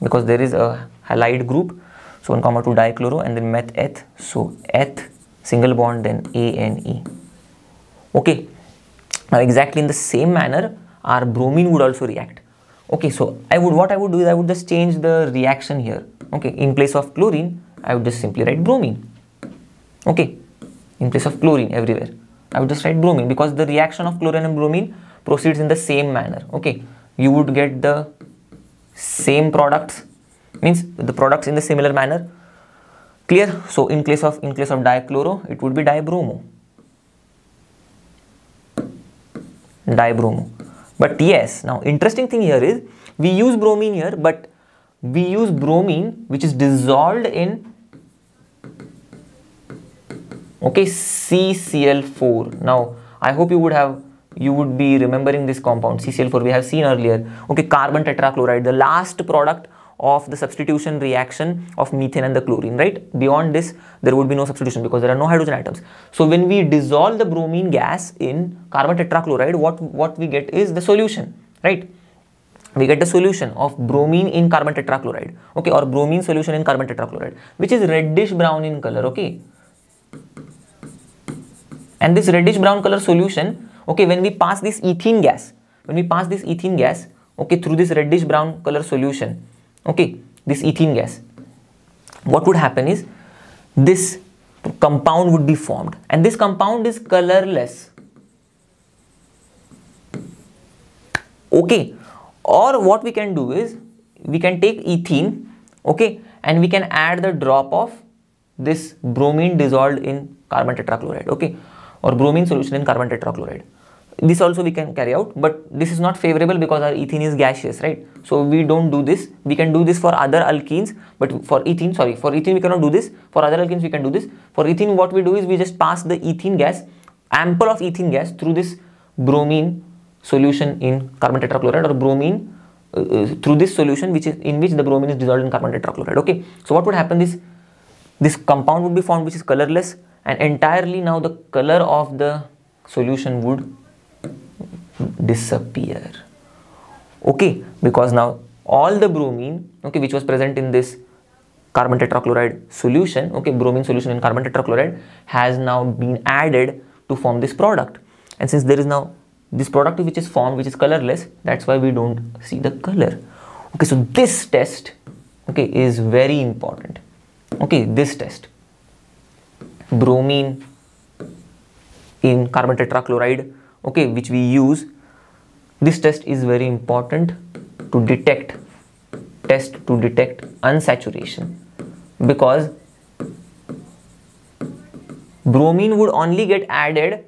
[SPEAKER 1] because there is a halide group. So 1, 2 dichloro, and then meth eth. So eth, single bond, then ANE. Okay, now exactly in the same manner our bromine would also react. Okay, so what I would do is I would just change the reaction here. Okay, in place of chlorine I would just simply write bromine. Okay, in place of chlorine everywhere I would just write bromine, because the reaction of chlorine and bromine proceeds in the same manner. Okay, you would get the same products, means the products in the similar manner. Clear? So in case of dichloro, it would be dibromo. But yes, now interesting thing here is we use bromine here, but we use bromine which is dissolved in, okay, CCl4. Now I hope you would be remembering this compound CCl4 we have seen earlier. Okay, carbon tetrachloride, the last product of the substitution reaction of methane and the chlorine, right? Beyond this there would be no substitution because there are no hydrogen atoms. So when we dissolve the bromine gas in carbon tetrachloride, what we get is the solution, right? We get the solution of bromine in carbon tetrachloride, okay, or bromine solution in carbon tetrachloride, which is reddish brown in color. Okay, and this reddish brown color solution, Okay, when we pass this ethene gas, okay, through this reddish brown color solution, okay, this ethene gas, what would happen is this compound would be formed, and this compound is colorless. Okay, or what we can do is we can take ethene, okay, and we can add the drop of this bromine dissolved in carbon tetrachloride, okay, or bromine solution in carbon tetrachloride. This also we can carry out, but this is not favorable because our ethene is gaseous, right? So we don't do this. We can do this for other alkenes, but for ethene we cannot do this. For other alkenes we can do this. For ethene, what we do is we just pass the ethene gas, ample of ethene gas, through this bromine solution in carbon tetrachloride, or bromine through this solution in which the bromine is dissolved in carbon tetrachloride. Okay, so what would happen is this compound would be formed which is colorless, and entirely now the color of the solution would disappear. Okay, because now all the bromine, okay, which was present in this carbon tetrachloride solution, okay, bromine solution in carbon tetrachloride, has now been added to form this product. And since there is now this product which is formed, which is colorless, that's why we don't see the color. Okay, so this test, okay, is very important. Okay, this test, bromine in carbon tetrachloride, okay, which we use, this test is very important to detect unsaturation, because bromine would only get added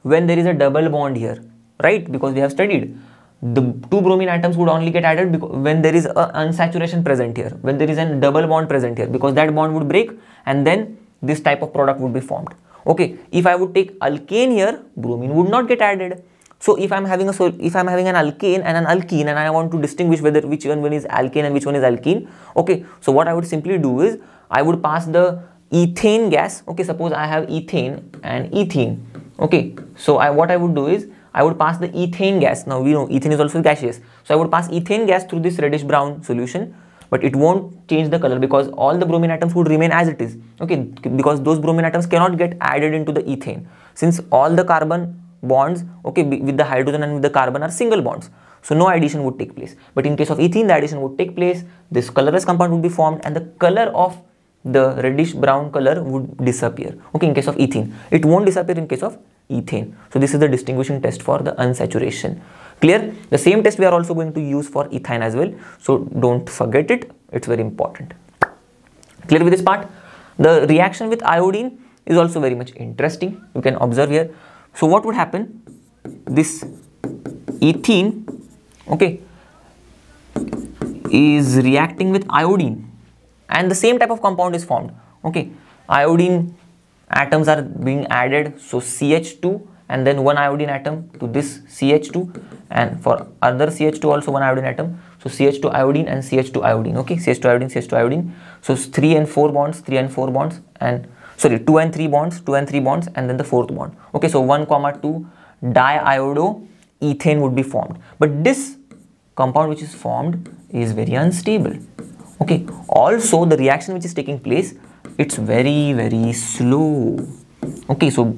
[SPEAKER 1] when there is a double bond here, right? Because we have studied the two bromine atoms would only get added when there is a unsaturation present here, when there is a double bond present here, because that bond would break and then this type of product would be formed. Okay, if I would take alkane here, bromine would not get added. So if I'm having an alkane and an alkene, and I want to distinguish whether which one is alkane and which one is alkene, okay, so what I would simply do is I would pass the ethane gas. Okay, suppose I have ethane and ethene. Okay, so what I would do is I would pass the ethane gas. Now we know ethene is also gaseous, so I would pass ethane gas through this reddish brown solution, but it won't change the color because all the bromine atoms would remain as it is. Okay, because those bromine atoms cannot get added into the ethane, since all the carbon bonds, okay, with the hydrogen and with the carbon are single bonds, so no addition would take place. But in case of ethene, the addition would take place, this colorless compound would be formed, and the color of the reddish brown color would disappear. Okay, in case of ethene, it won't disappear in case of ethane. So this is the distinguishing test for the unsaturation. Clear? The same test we are also going to use for ethyne as well, so don't forget it, it's very important. Clear with this part? The reaction with iodine is also very much interesting. You can observe here. So what would happen? This ethene, okay, is reacting with iodine, and the same type of compound is formed. Okay, iodine atoms are being added, so CH2, and then one iodine atom to this CH2, and for other CH2 also one iodine atom, so CH2 iodine and CH2 iodine. Okay, CH2 iodine, CH2 iodine. So 3 and 4 bonds, 3 and 4 bonds, and sorry, 2 and 3 bonds, 2 and 3 bonds, and then the fourth bond. Okay, so 1,2 diiodoethane would be formed, but this compound which is formed is very unstable. Okay, also the reaction which is taking place, it's very, very slow. Okay, so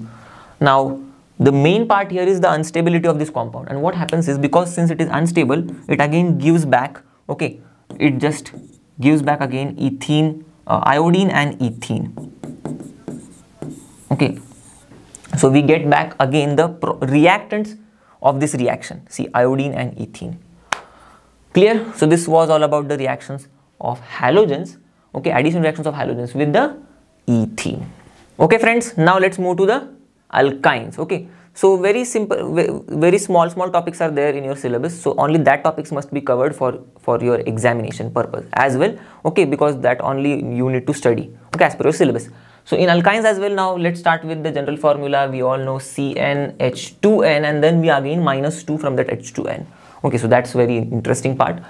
[SPEAKER 1] now the main part here is the instability of this compound, and what happens is, because since it is unstable, it again gives back, okay, it just gives back again ethene, iodine and ethene. Okay, so we get back again the reactants of this reaction, see, iodine and ethene. Clear? So this was all about the reactions of halogens, okay, addition reactions of halogens with the ethene. Okay friends, now let's move to the alkynes. Okay, so very simple, very small topics are there in your syllabus, so only that topics must be covered for your examination purpose as well. Okay, because that only you need to study, okay, as per your syllabus. So in alkynes as well, now let's start with the general formula. We all know CnH2n, and then we again -2 from that H2n. Okay, so that's very interesting part.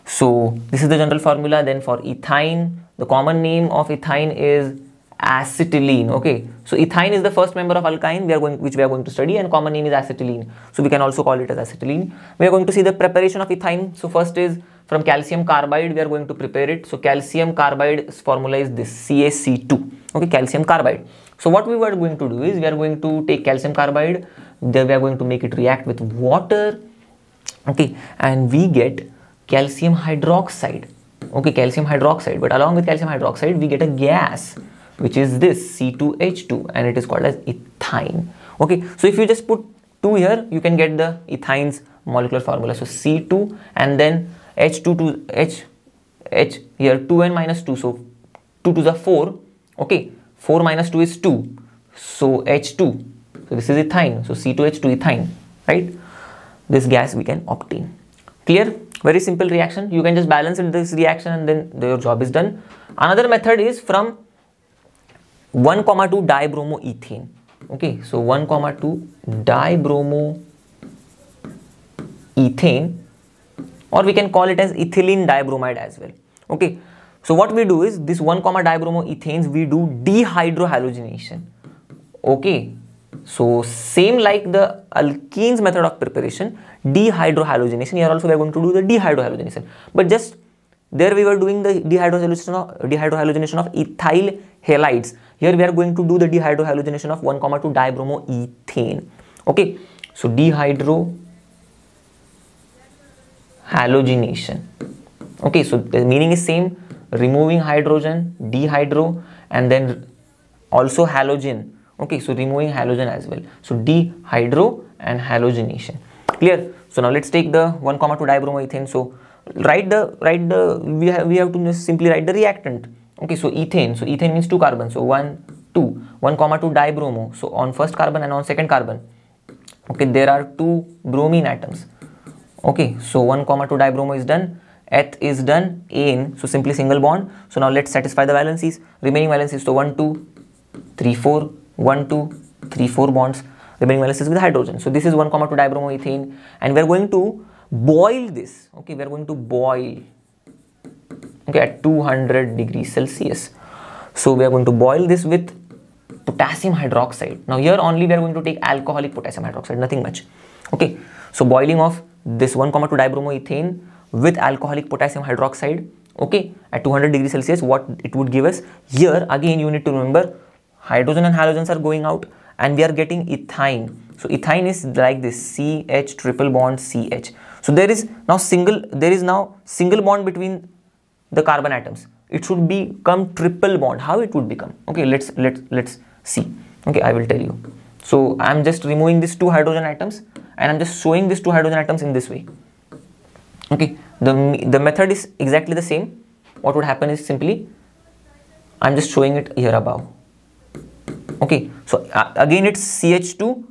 [SPEAKER 1] So this is the general formula. Then for ethyne, the common name of ethyne is acetylene. Okay, so ethyne is the first member of alkyne which we are going to study, and common name is acetylene, so we can also call it as acetylene. We are going to see the preparation of ethyne. So first is from calcium carbide we are going to prepare it. So calcium carbide's formula is this, CaC2. Okay, calcium carbide. So what we were going to do is we are going to take calcium carbide, Then we are going to make it react with water, okay, and we get calcium hydroxide, okay, calcium hydroxide. But along with calcium hydroxide, we get a gas, which is this C2H2, and it is called as ethyne. Okay, so if you just put 2 here, you can get the ethyne's molecular formula. So C2 and then H2 to H here 2n minus 2, so 2 to the 4, okay, 4 minus 2 is 2, so H2, so this is ethyne, so C2H2 ethyne, right? This gas we can obtain. Clear? Very simple reaction. You can just balance in this reaction and then your job is done. Another method is from 1, 2 dibromoethane. Okay, so 1, 2 dibromoethane, or we can call it as ethylene dibromide as well. Okay, so what we do is this 1, dibromoethanes, we do dehydrohalogenation. Okay, so same like the alkenes method of preparation, dehydrohalogenation, here also we are going to do the dehydrohalogenation, but just there we were doing the dehydrohalogenation of ethyl halides. Here we are going to do the dehydrohalogenation of 1, 2 dibromoethane. Okay, so dehydrohalogenation. Okay, so the meaning is same, removing hydrogen, dehydro, and then also halogen. Okay, so removing halogen as well. So dehydro and halogenation. Clear? So now let's take the 1, 2 dibromoethane. So we have to simply write the reactant. Okay, so ethane. So ethane means 2 carbons. So 1, 2, 1, 2 dibromo. So on first carbon and on second carbon. Okay, there are 2 bromine atoms. Okay, so 1, 2 dibromo is done. Eth is done. Ane. So simply single bond. So now let's satisfy the valencies. Remaining valencies. So 1, 2, 3, 4. 1, 2, 3, 4 bonds. Remaining valencies with hydrogen. So this is 1, 2 dibromoethane, and we are going to boil this. Okay, we are going to boil. Okay, at 200 degrees Celsius. So we are going to boil this with potassium hydroxide. Now here only we are going to take alcoholic potassium hydroxide, nothing much. Okay, so boiling of this 1, 2 dibromoethane with alcoholic potassium hydroxide. Okay, at 200 degrees Celsius, what it would give us? Here again you need to remember, hydrogen and halogens are going out and we are getting ethyne. So ethyne is like this, CH triple bond CH. So there is now single bond between the carbon atoms. It should become triple bond. How it would become? Okay, let's see. Okay, I will tell you. So I am just removing these 2 hydrogen atoms and I am just showing these 2 hydrogen atoms in this way. Okay, the method is exactly the same. What would happen is simply I am just showing it here above. Okay, so again it's CH2,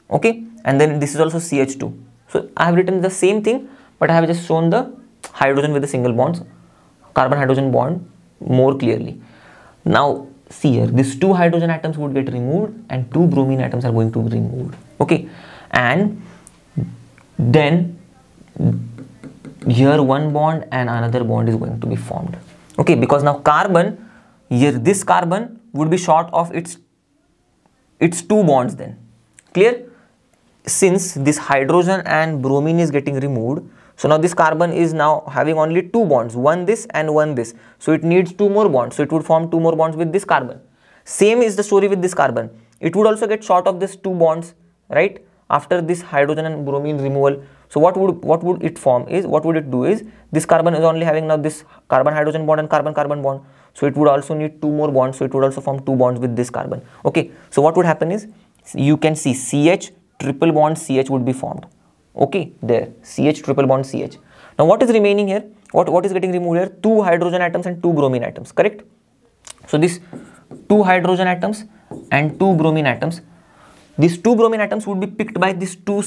[SPEAKER 1] okay, and then this is also CH2. So I have written the same thing, but I have just shown the hydrogen with the single bonds, carbon hydrogen bond more clearly. Now see here, these 2 hydrogen atoms would get removed and 2 bromine atoms are going to be removed. Okay, and then here one bond and another bond is going to be formed. Okay, because now carbon, here this carbon would be short of its 2 bonds then. Clear? Since this hydrogen and bromine is getting removed, so now this carbon is now having only 2 bonds, one this and one this. So it needs 2 more bonds. So it would form 2 more bonds with this carbon. Same is the story with this carbon. It would also get short of this 2 bonds, right? After this hydrogen and bromine removal. So what would it form is, what would it do is, this carbon is only having now this carbon hydrogen bond and carbon carbon bond. So it would also need 2 more bonds. So it would also form 2 bonds with this carbon. Okay. So what would happen is, you can see CH triple bond CH would be formed. Okay, there CH triple bond CH. Now what is remaining here? What is getting removed here? 2 hydrogen atoms and 2 bromine atoms, correct? So this 2 hydrogen atoms and 2 bromine atoms, these 2 bromine atoms would be picked by these 2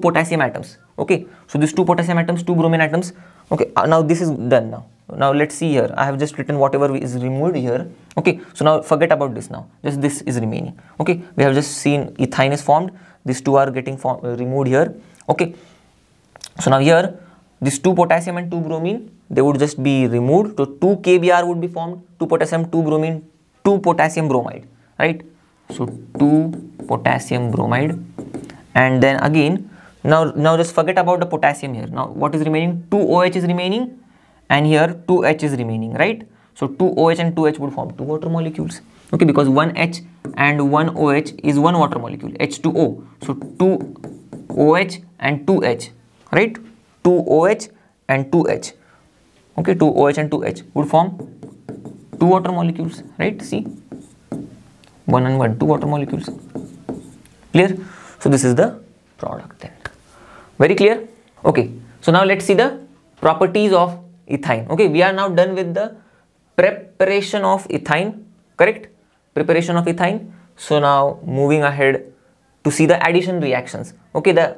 [SPEAKER 1] potassium atoms. Okay, so these 2 potassium atoms, 2 bromine atoms. Okay, now this is done. Now let's see here. I have just written whatever is removed here. Okay, so now forget about this now. Just this is remaining. Okay, we have just seen ethyne is formed. These 2 are getting removed here. Okay, so now here these 2 potassium and 2 bromine, they would just be removed. So 2 KBr would be formed. 2 potassium, 2 bromine, 2 potassium bromide, right? So 2 potassium bromide, and then again now just forget about the potassium here. Now what is remaining? 2 OH is remaining, and here 2 H is remaining, right? So 2 OH and 2 H would form 2 water molecules. okay, because one H and one OH is one water molecule, H2O. So 2 OH and 2H, right? 2 OH and 2H, okay, 2 OH and 2H would form 2 water molecules, right? See, 1 and 1, 2 water molecules. Clear? So this is the product then. Very clear? Okay, so now let's see the properties of ethyne. Okay, we are now done with the preparation of ethyne, correct? Preparation of ethyne. So now moving ahead to see the addition reactions. Okay, the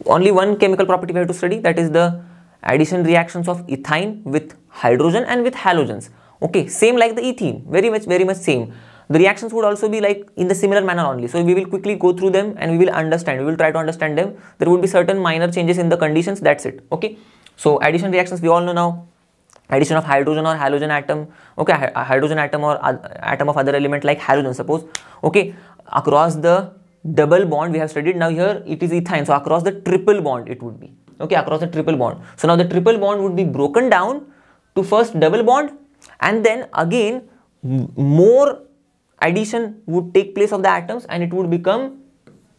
[SPEAKER 1] only one chemical property we have to study, that is the addition reactions of ethyne with hydrogen and with halogens. Okay, same like the ethene, very much same. The reactions would also be like in the similar manner only. So we will quickly go through them and we will understand. We will try to understand them. There would be certain minor changes in the conditions. That's it. Okay. So addition reactions we all know now. Addition of hydrogen or halogen atom. Okay, hydrogen atom or atom of other element like halogen, suppose. Okay, across the double bond we have studied. Now here it is ethyne. So across the triple bond it would be. Okay, across the triple bond. So now the triple bond would be broken down to first double bond, and then again more addition would take place of the atoms and it would become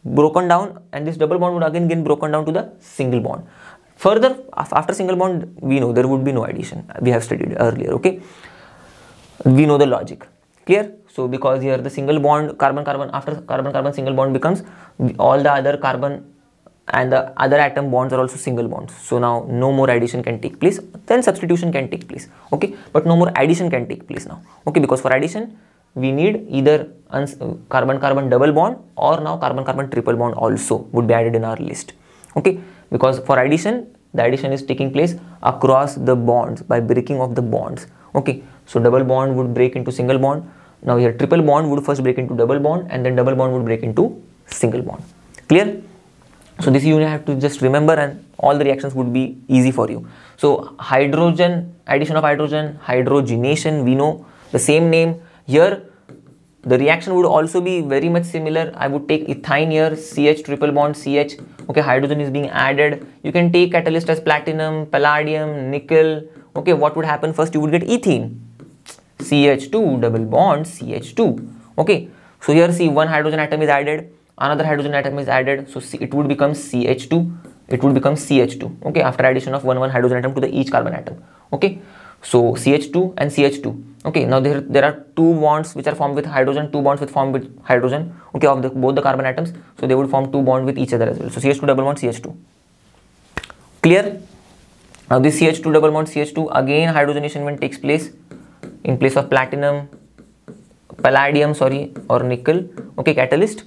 [SPEAKER 1] broken down, and this double bond would again get broken down to the single bond. Further, after single bond we know there would be no addition. We have studied earlier. Okay, we know the logic. Clear? So because here the single bond carbon-carbon, after carbon-carbon single bond becomes all the other carbon and the other atom bonds are also single bonds. So now no more addition can take place, then substitution can take place. Okay, but no more addition can take place now. Okay, because for addition we need either carbon-carbon double bond or now carbon-carbon triple bond also would be added in our list. Okay, because for addition, the addition is taking place across the bonds by breaking of the bonds. Okay, so double bond would break into single bond. Now here triple bond would first break into double bond and then double bond would break into single bond. Clear? So this you have to just remember and all the reactions would be easy for you. So hydrogen, addition of hydrogen, hydrogenation, we know the same name. Here the reaction would also be very much similar. I would take ethyne here, CH triple bond CH. Okay, hydrogen is being added. You can take catalyst as platinum, palladium, nickel. Okay, what would happen? First you would get ethene, CH2 double bond CH2. Okay, so here see one hydrogen atom is added, another hydrogen atom is added, so it would become CH2, it would become CH2. Okay, after addition of one hydrogen atom to the each carbon atom. Okay, so CH2 and CH2. Okay, now there are two bonds which are formed with hydrogen, two bonds which formed with hydrogen. Okay, of both the carbon atoms, so they would form two bonds with each other as well. So CH2 double bond CH2. Clear? Now this CH2 double bond CH2, again hydrogenation when takes place in place of platinum, palladium or nickel. Okay, catalyst.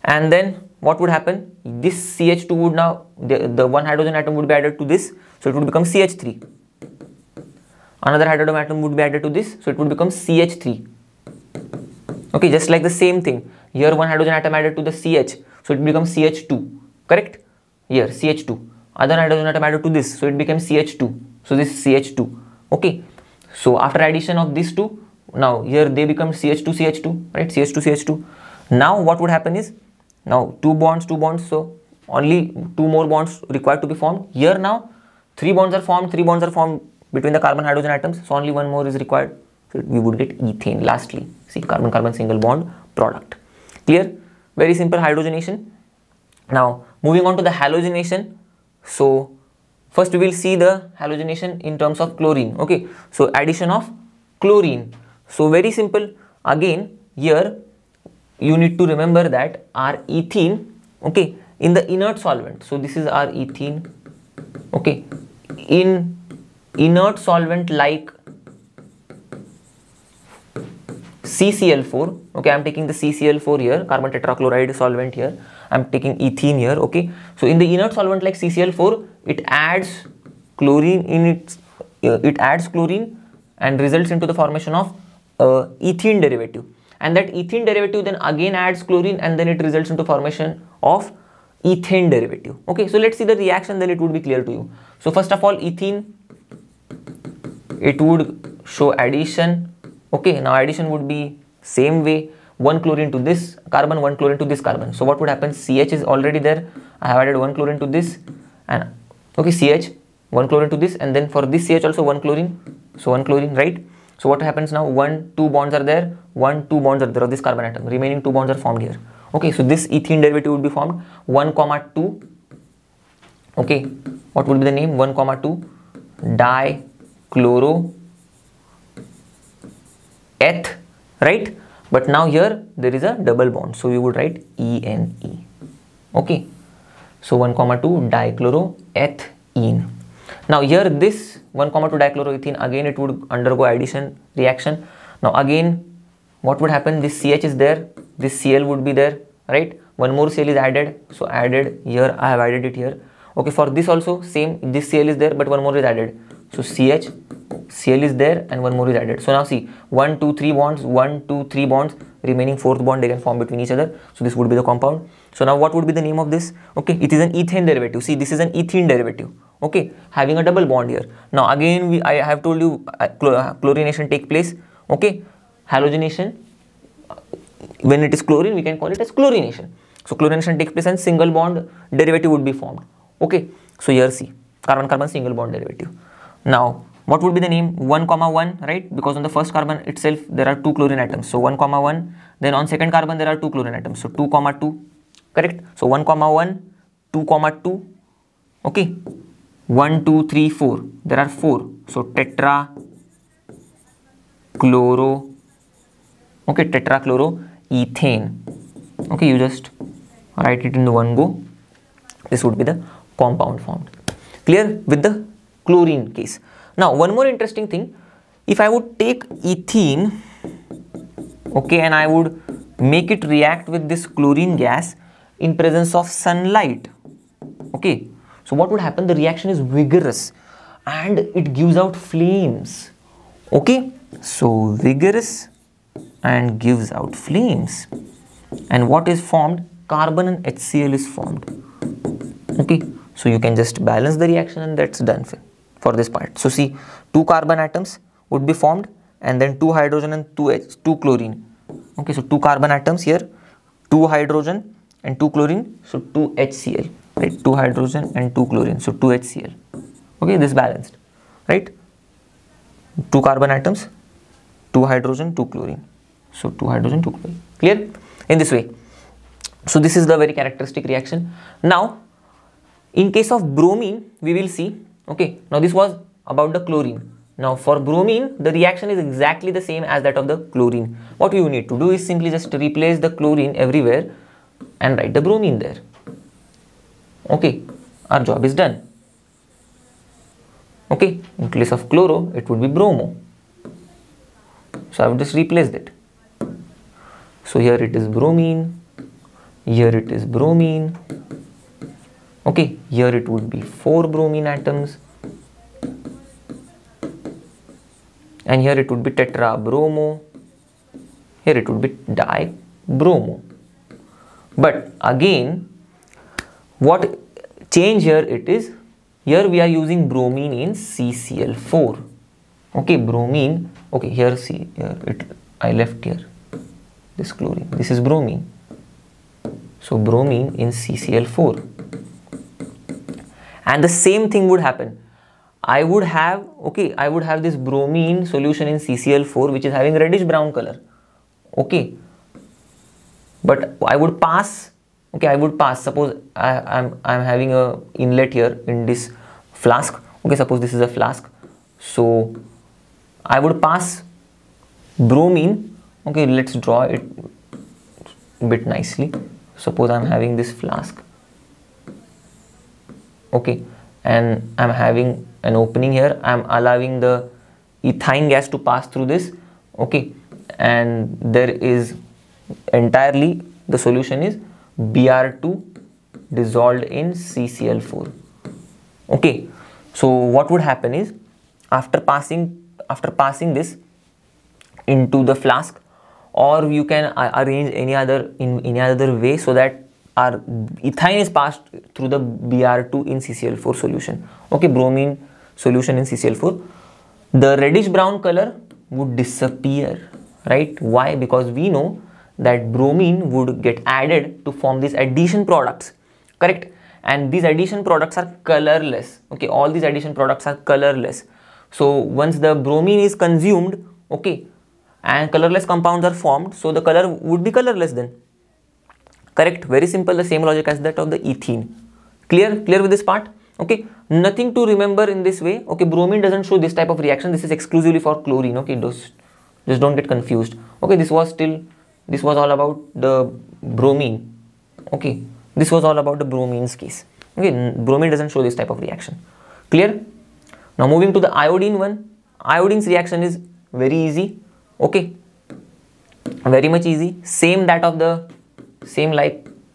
[SPEAKER 1] And then what would happen? This CH2 would now, the one hydrogen atom would be added to this, so it would become CH3. Another hydrogen atom would be added to this, so it would become CH3. Okay, just like the same thing. Here one hydrogen atom added to the CH, so it becomes CH2. Correct? Here CH2. Other hydrogen atom added to this, so it becomes CH2. So this is CH2. Okay. So after addition of these two, now here they become CH2 CH2, right? CH2 CH2. Now what would happen is, now two bonds, so only two more bonds required to be formed. Here now three bonds are formed between the carbon hydrogen atoms, so only one more is required. So we would get ethane lastly. See, carbon-carbon single bond product. Clear? Very simple hydrogenation. Now moving on to the halogenation. So first we will see the halogenation in terms of chlorine. Okay, so addition of chlorine. So very simple. Again here you need to remember that our ethene, okay, in the inert solvent. So this is our ethene. Okay, in inert solvent like CCl4. Okay, I am taking the CCl4 here, carbon tetrachloride solvent here. I am taking ethene here. Okay, so in the inert solvent like CCl4, it adds chlorine in its, it adds chlorine and results into the formation of ethene derivative. And that ethene derivative then again adds chlorine and then it results into formation of ethane derivative. Okay, so let's see the reaction, then it would be clear to you. So first of all, ethene, it would show addition. Okay, now addition would be same way, one chlorine to this carbon, one chlorine to this carbon. So what would happen? CH is already there. I have added one chlorine to this, and okay, CH, one chlorine to this, and then for this CH also one chlorine. So one chlorine, right? So what happens now? Two bonds are there. 1, 2 bonds are there of this carbon atom. Remaining 2 bonds are formed here. Okay, so this ethene derivative would be formed 1, 2. Okay, what would be the name? 1, 2 dichloro eth, right? But now here there is a double bond, so you would write ENE. Okay, so 1, 2 dichloroethene. Now here this 1, 2 dichloroethene, again it would undergo addition reaction. Now again what would happen? This CH is there, this Cl would be there, right? One more Cl is added, so added here, I have added it here. Okay, for this also same, this Cl is there but one more is added, so CH, Cl is there and one more is added. So now see, 1, 2, 3 bonds, 1, 2, 3 bonds, remaining fourth bond they can form between each other. So this would be the compound. So now what would be the name of this? Okay, it is an ethane derivative. See, this is an ethene derivative. Okay, having a double bond here. Now again I have told you chlorination take place. Okay, halogenation, when it is chlorine we can call it as chlorination. So chlorination takes place and single bond derivative would be formed. Okay, so here see, carbon-carbon single bond derivative. Now what would be the name? 1, 1, right? Because on the first carbon itself there are 2 chlorine atoms. So 1, 1. Then on second carbon there are 2 chlorine atoms. So 2, 2. Correct? So 1, 1, 2, 2. Okay. 1, 2, 3, 4. There are 4. So tetrachloro. Okay, tetrachloroethane. Okay, you just write it in the one go. This would be the compound formed. Clear with the chlorine case. Now one more interesting thing, if I would take ethene, okay, and I would make it react with this chlorine gas in presence of sunlight, okay, so what would happen? The reaction is vigorous and it gives out flames. Okay, so vigorous and gives out flames, and what is formed? Carbon and HCl is formed. Okay, so you can just balance the reaction and that's done for this part. So see, 2 carbon atoms would be formed and then 2 hydrogen and 2 chlorine. Okay, so 2 carbon atoms here, 2 hydrogen and 2 chlorine, so 2 HCl, right? 2 hydrogen and 2 chlorine, so 2 HCl. Okay, this balanced, right? 2 carbon atoms, 2 hydrogen, 2 chlorine, so 2 hydrogen, 2 chlorine. Clear? In this way. So this is the very characteristic reaction. Now in case of bromine we will see. Okay, now this was about the chlorine. Now for bromine the reaction is exactly the same as that of the chlorine. What you need to do is simply just replace the chlorine everywhere and write the bromine there. Okay, our job is done. Okay, in place of chloro it would be bromo. So I would just replace that. So here it is bromine, here it is bromine. Okay, here it would be 4 bromine atoms and here it would be tetrabromo, here it would be dibromo. But again, what change here it is, here we are using bromine in CCl4. Okay, bromine, okay, here see, here I left here this chlorine, this is bromine. So bromine in CCl4. And the same thing would happen. I would have this bromine solution in CCl4 which is having reddish brown color. Okay, but I would pass. Okay, I would pass. Suppose I'm having a inlet here in this flask. Okay, suppose this is a flask. So I would pass bromine. Okay, let's draw it a bit nicely. Suppose I'm having this flask. Okay, and I'm having an opening here. I'm allowing the ethyne gas to pass through this. Okay, and there is entirely the solution is Br2 dissolved in CCl4. Okay, so what would happen is after passing this into the flask, or you can arrange any other way so that our ethyne is passed through the Br2 in CCl4 solution. Okay, bromine solution in CCl4. The reddish brown color would disappear, right? Why? Because we know that bromine would get added to form these addition products, correct? And these addition products are colorless. Okay, all these addition products are colorless. So once the bromine is consumed, okay, and colorless compounds are formed, so the color would be colorless then. Correct? Very simple, the same logic as that of the ethene. Clear with this part? Okay, nothing to remember in this way. Okay, bromine doesn't show this type of reaction. This is exclusively for chlorine. Okay, just don't get confused. Okay, this was all about the bromine. Okay, this was all about the bromine's case. Okay, bromine doesn't show this type of reaction. Clear? Now moving to the iodine one. Iodine's reaction is very easy. Okay, very much easy. Same like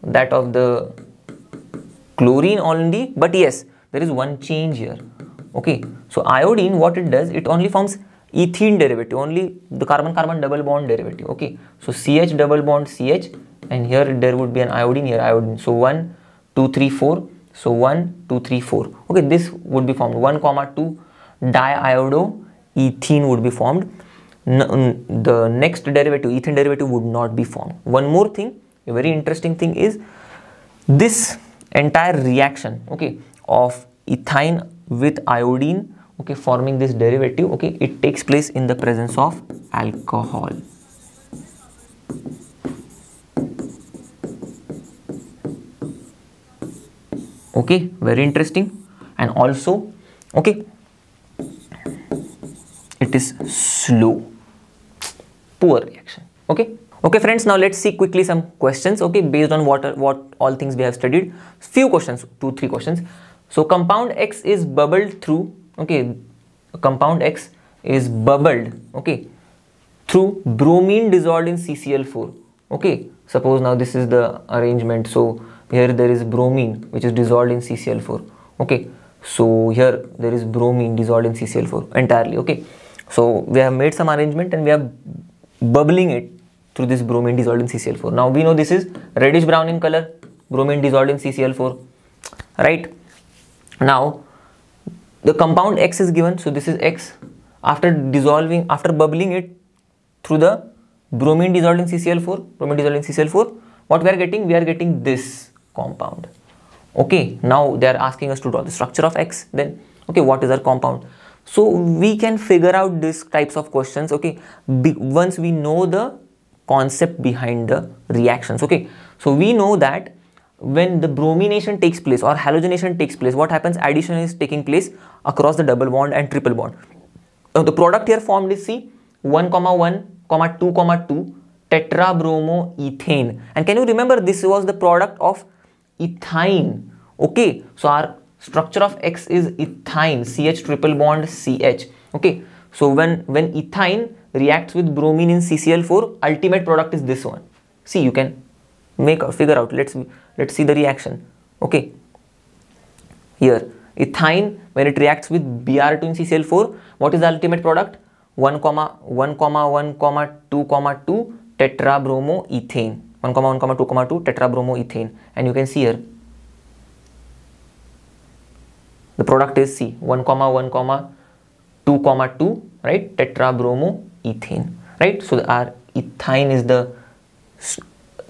[SPEAKER 1] that of the chlorine only, but yes, there is one change here. Okay, so iodine, what it does, it only forms ethene derivative, only the carbon-carbon double bond derivative. Okay, so CH double bond CH, and here there would be an iodine, here iodine. So 1, 2, 3, 4. So 1, 2, 3, 4. Okay, this would be formed. 1, 2 diiodoethene would be formed. The next derivative, ethene derivative, would not be formed. One more thing, a very interesting thing is this entire reaction, okay, of ethyne with iodine, okay, forming this derivative, okay, it takes place in the presence of alcohol. Okay, very interesting. And also, okay, it is slow, poor reaction. Okay friends, now let's see quickly some questions, okay, based on what all things we have studied. Few questions, 2-3 questions. So compound X is bubbled through, okay, compound X is bubbled, okay, through bromine dissolved in CCl4. Okay, suppose now this is the arrangement. So here there is bromine which is dissolved in CCl4. Okay, so here there is bromine dissolved in CCl4 entirely. Okay, so we have made some arrangement and we are bubbling it through this bromine dissolved in CCl4. Now we know this is reddish brown in color, bromine dissolved in CCl4, right? Now the compound X is given, so this is X. After bubbling it through the bromine dissolved in CCl4, what we are getting? We are getting this compound. Okay, now they are asking us to draw the structure of X. Then, okay, what is our compound? So we can figure out these types of questions, okay, once we know the concept behind the reactions. Okay, so we know that when the bromination takes place or halogenation takes place, what happens? Addition is taking place across the double bond and triple bond. The product here formed is C 1, 1, 2, 2 tetrabromoethane. And can you remember this was the product of ethyne? Okay, so our structure of X is ethyne, CH triple bond CH. Okay, so when ethyne reacts with bromine in CCl4, ultimate product is this one. See, you can figure out. Let's see the reaction. Okay, here ethyne, when it reacts with Br2 in CCl4, what is the ultimate product? 1, 1, 2, 2 tetrabromoethane. 1, 1, 2, 2 tetrabromoethane. And you can see here the product is C 1, 1, 2, 2, right, tetrabromoethane, right? So our ethyne is the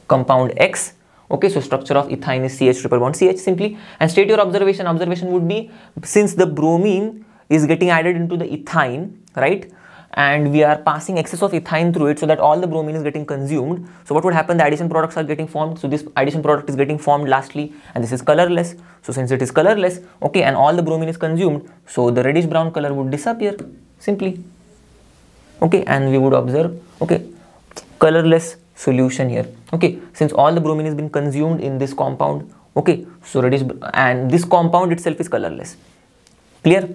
[SPEAKER 1] compound X. Okay, so structure of ethyne is CH triple bond CH simply. And state your observation. Observation would be, since the bromine is getting added into the ethyne, right, and we are passing excess of ethyne through it, so that all the bromine is getting consumed. So what would happen? The addition products are getting formed. So this addition product is getting formed lastly, and this is colorless. So since it is colorless, okay, and all the bromine is consumed, so the reddish brown color would disappear simply. Okay, and we would observe, okay, colorless solution here. Okay, since all the bromine has been consumed in this compound, okay, so reddish, and this compound itself is colorless. Clear?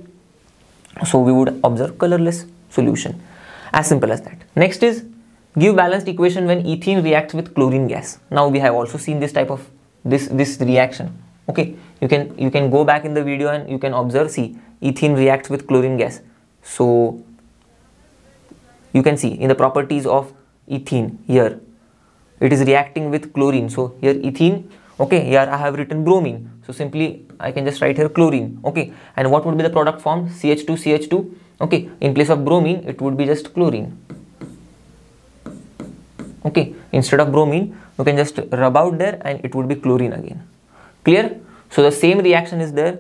[SPEAKER 1] So we would observe colorless solution, as simple as that. Next is give balanced equation when ethene reacts with chlorine gas. Now we have also seen this type of this reaction. Okay, you can go back in the video and you can observe. See, ethene reacts with chlorine gas. So you can see in the properties of ethene, here it is reacting with chlorine. So here ethene, okay, here I have written bromine, so simply I can just write here chlorine. Okay, and what would be the product formed? CH2 CH2. Okay, in place of bromine it would be just chlorine. Okay, instead of bromine you can just rub out there and it would be chlorine again. Clear? So the same reaction is there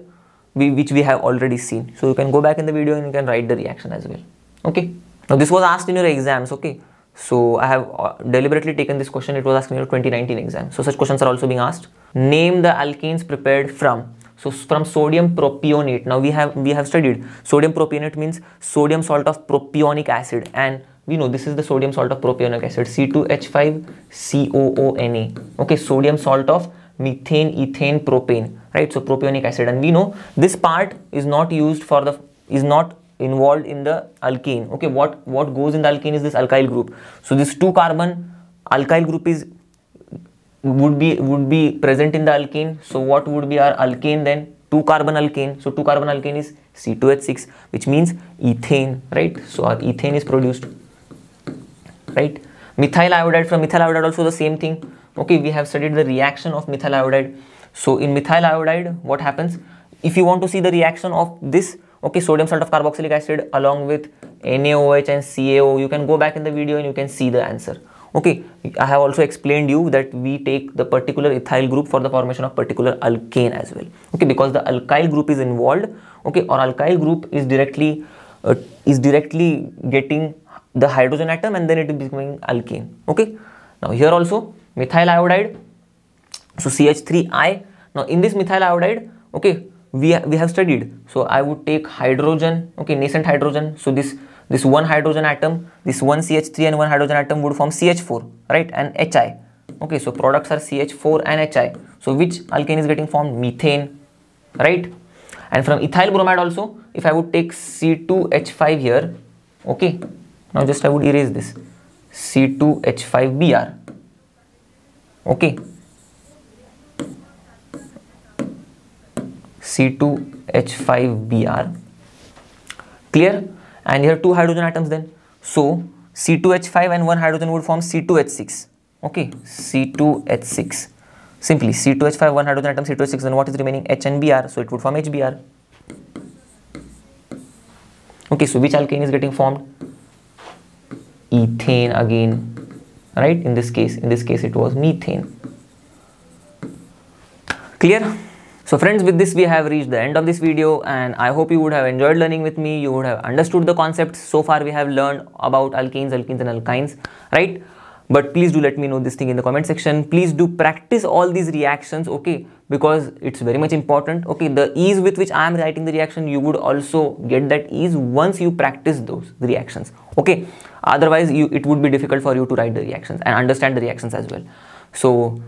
[SPEAKER 1] which we have already seen. So you can go back in the video and you can write the reaction as well. Okay, now this was asked in your exams. Okay, So I have deliberately taken this question. It was asked in your 2019 exam. So such questions are also being asked. Name the alkanes prepared from. So from sodium propionate. Now we have studied sodium propionate means sodium salt of propionic acid, and we know this is the sodium salt of propionic acid, C2H5COONA. Okay, sodium salt of methane ethane propane, right? So propionic acid, and we know this part is not used for the involved in the alkane. Okay, what goes in the alkane is this alkyl group. So this 2 carbon alkyl group would be present in the alkane. So what would be our alkane then? 2 carbon alkane. So 2 carbon alkane is C2H6, which means ethane, right? So our ethane is produced, right? Methyl iodide, from methyl iodide also the same thing. Okay, we have studied the reaction of methyl iodide. So in methyl iodide, what happens? If you want to see the reaction of this, okay, sodium salt of carboxylic acid along with NaOH and CaO, you can go back in the video and you can see the answer. Okay, I have also explained you that we take the particular ethyl group for the formation of particular alkane as well. Okay, because the alkyl group is involved. Okay, or alkyl group is directly getting the hydrogen atom, and then it is becoming alkane. Okay, now here also methyl iodide, so CH3I. Now in this methyl iodide, okay, we have studied. So I would take hydrogen, okay, nascent hydrogen. So this one hydrogen atom, this one CH3 and one hydrogen atom would form CH4, right, and HI. Okay, so products are CH4 and HI. So which alkane is getting formed? Methane, right? And from ethyl bromide also, if I would take C2H5 here, okay, now just I would erase this C2H5Br. Okay, C2H5Br, clear? And here 2 hydrogen atoms then. So C2H5 and 1 hydrogen would form C2H6. Okay, C2H6. Simply C2H5, 1 hydrogen atom, C2H6, then what is remaining? H and Br. So it would form HBr. Okay, so which alkane is getting formed? Ethane again, right? In this case it was methane. Clear? So friends, with this we have reached the end of this video, and I hope you would have enjoyed learning with me. You would have understood the concepts. So far we have learned about alkenes and alkynes, right? But please do let me know this thing in the comment section. Please do practice all these reactions, okay, because it's very much important. Okay, the ease with which I am writing the reaction, you would also get that ease once you practice the reactions. Okay, otherwise it would be difficult for you to write the reactions and understand the reactions as well. So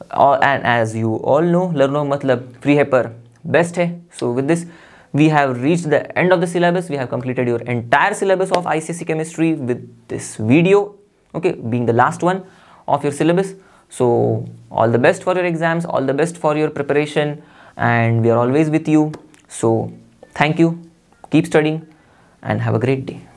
[SPEAKER 1] and as you all know, LearnoHub matlab free hai par best hai. So with this we have reached the end of the syllabus. We have completed your entire syllabus of ICSE chemistry with this video, okay, being the last one of your syllabus. So all the best for your exams, all the best for your preparation, and we are always with you. So thank you, keep studying, and have a great day.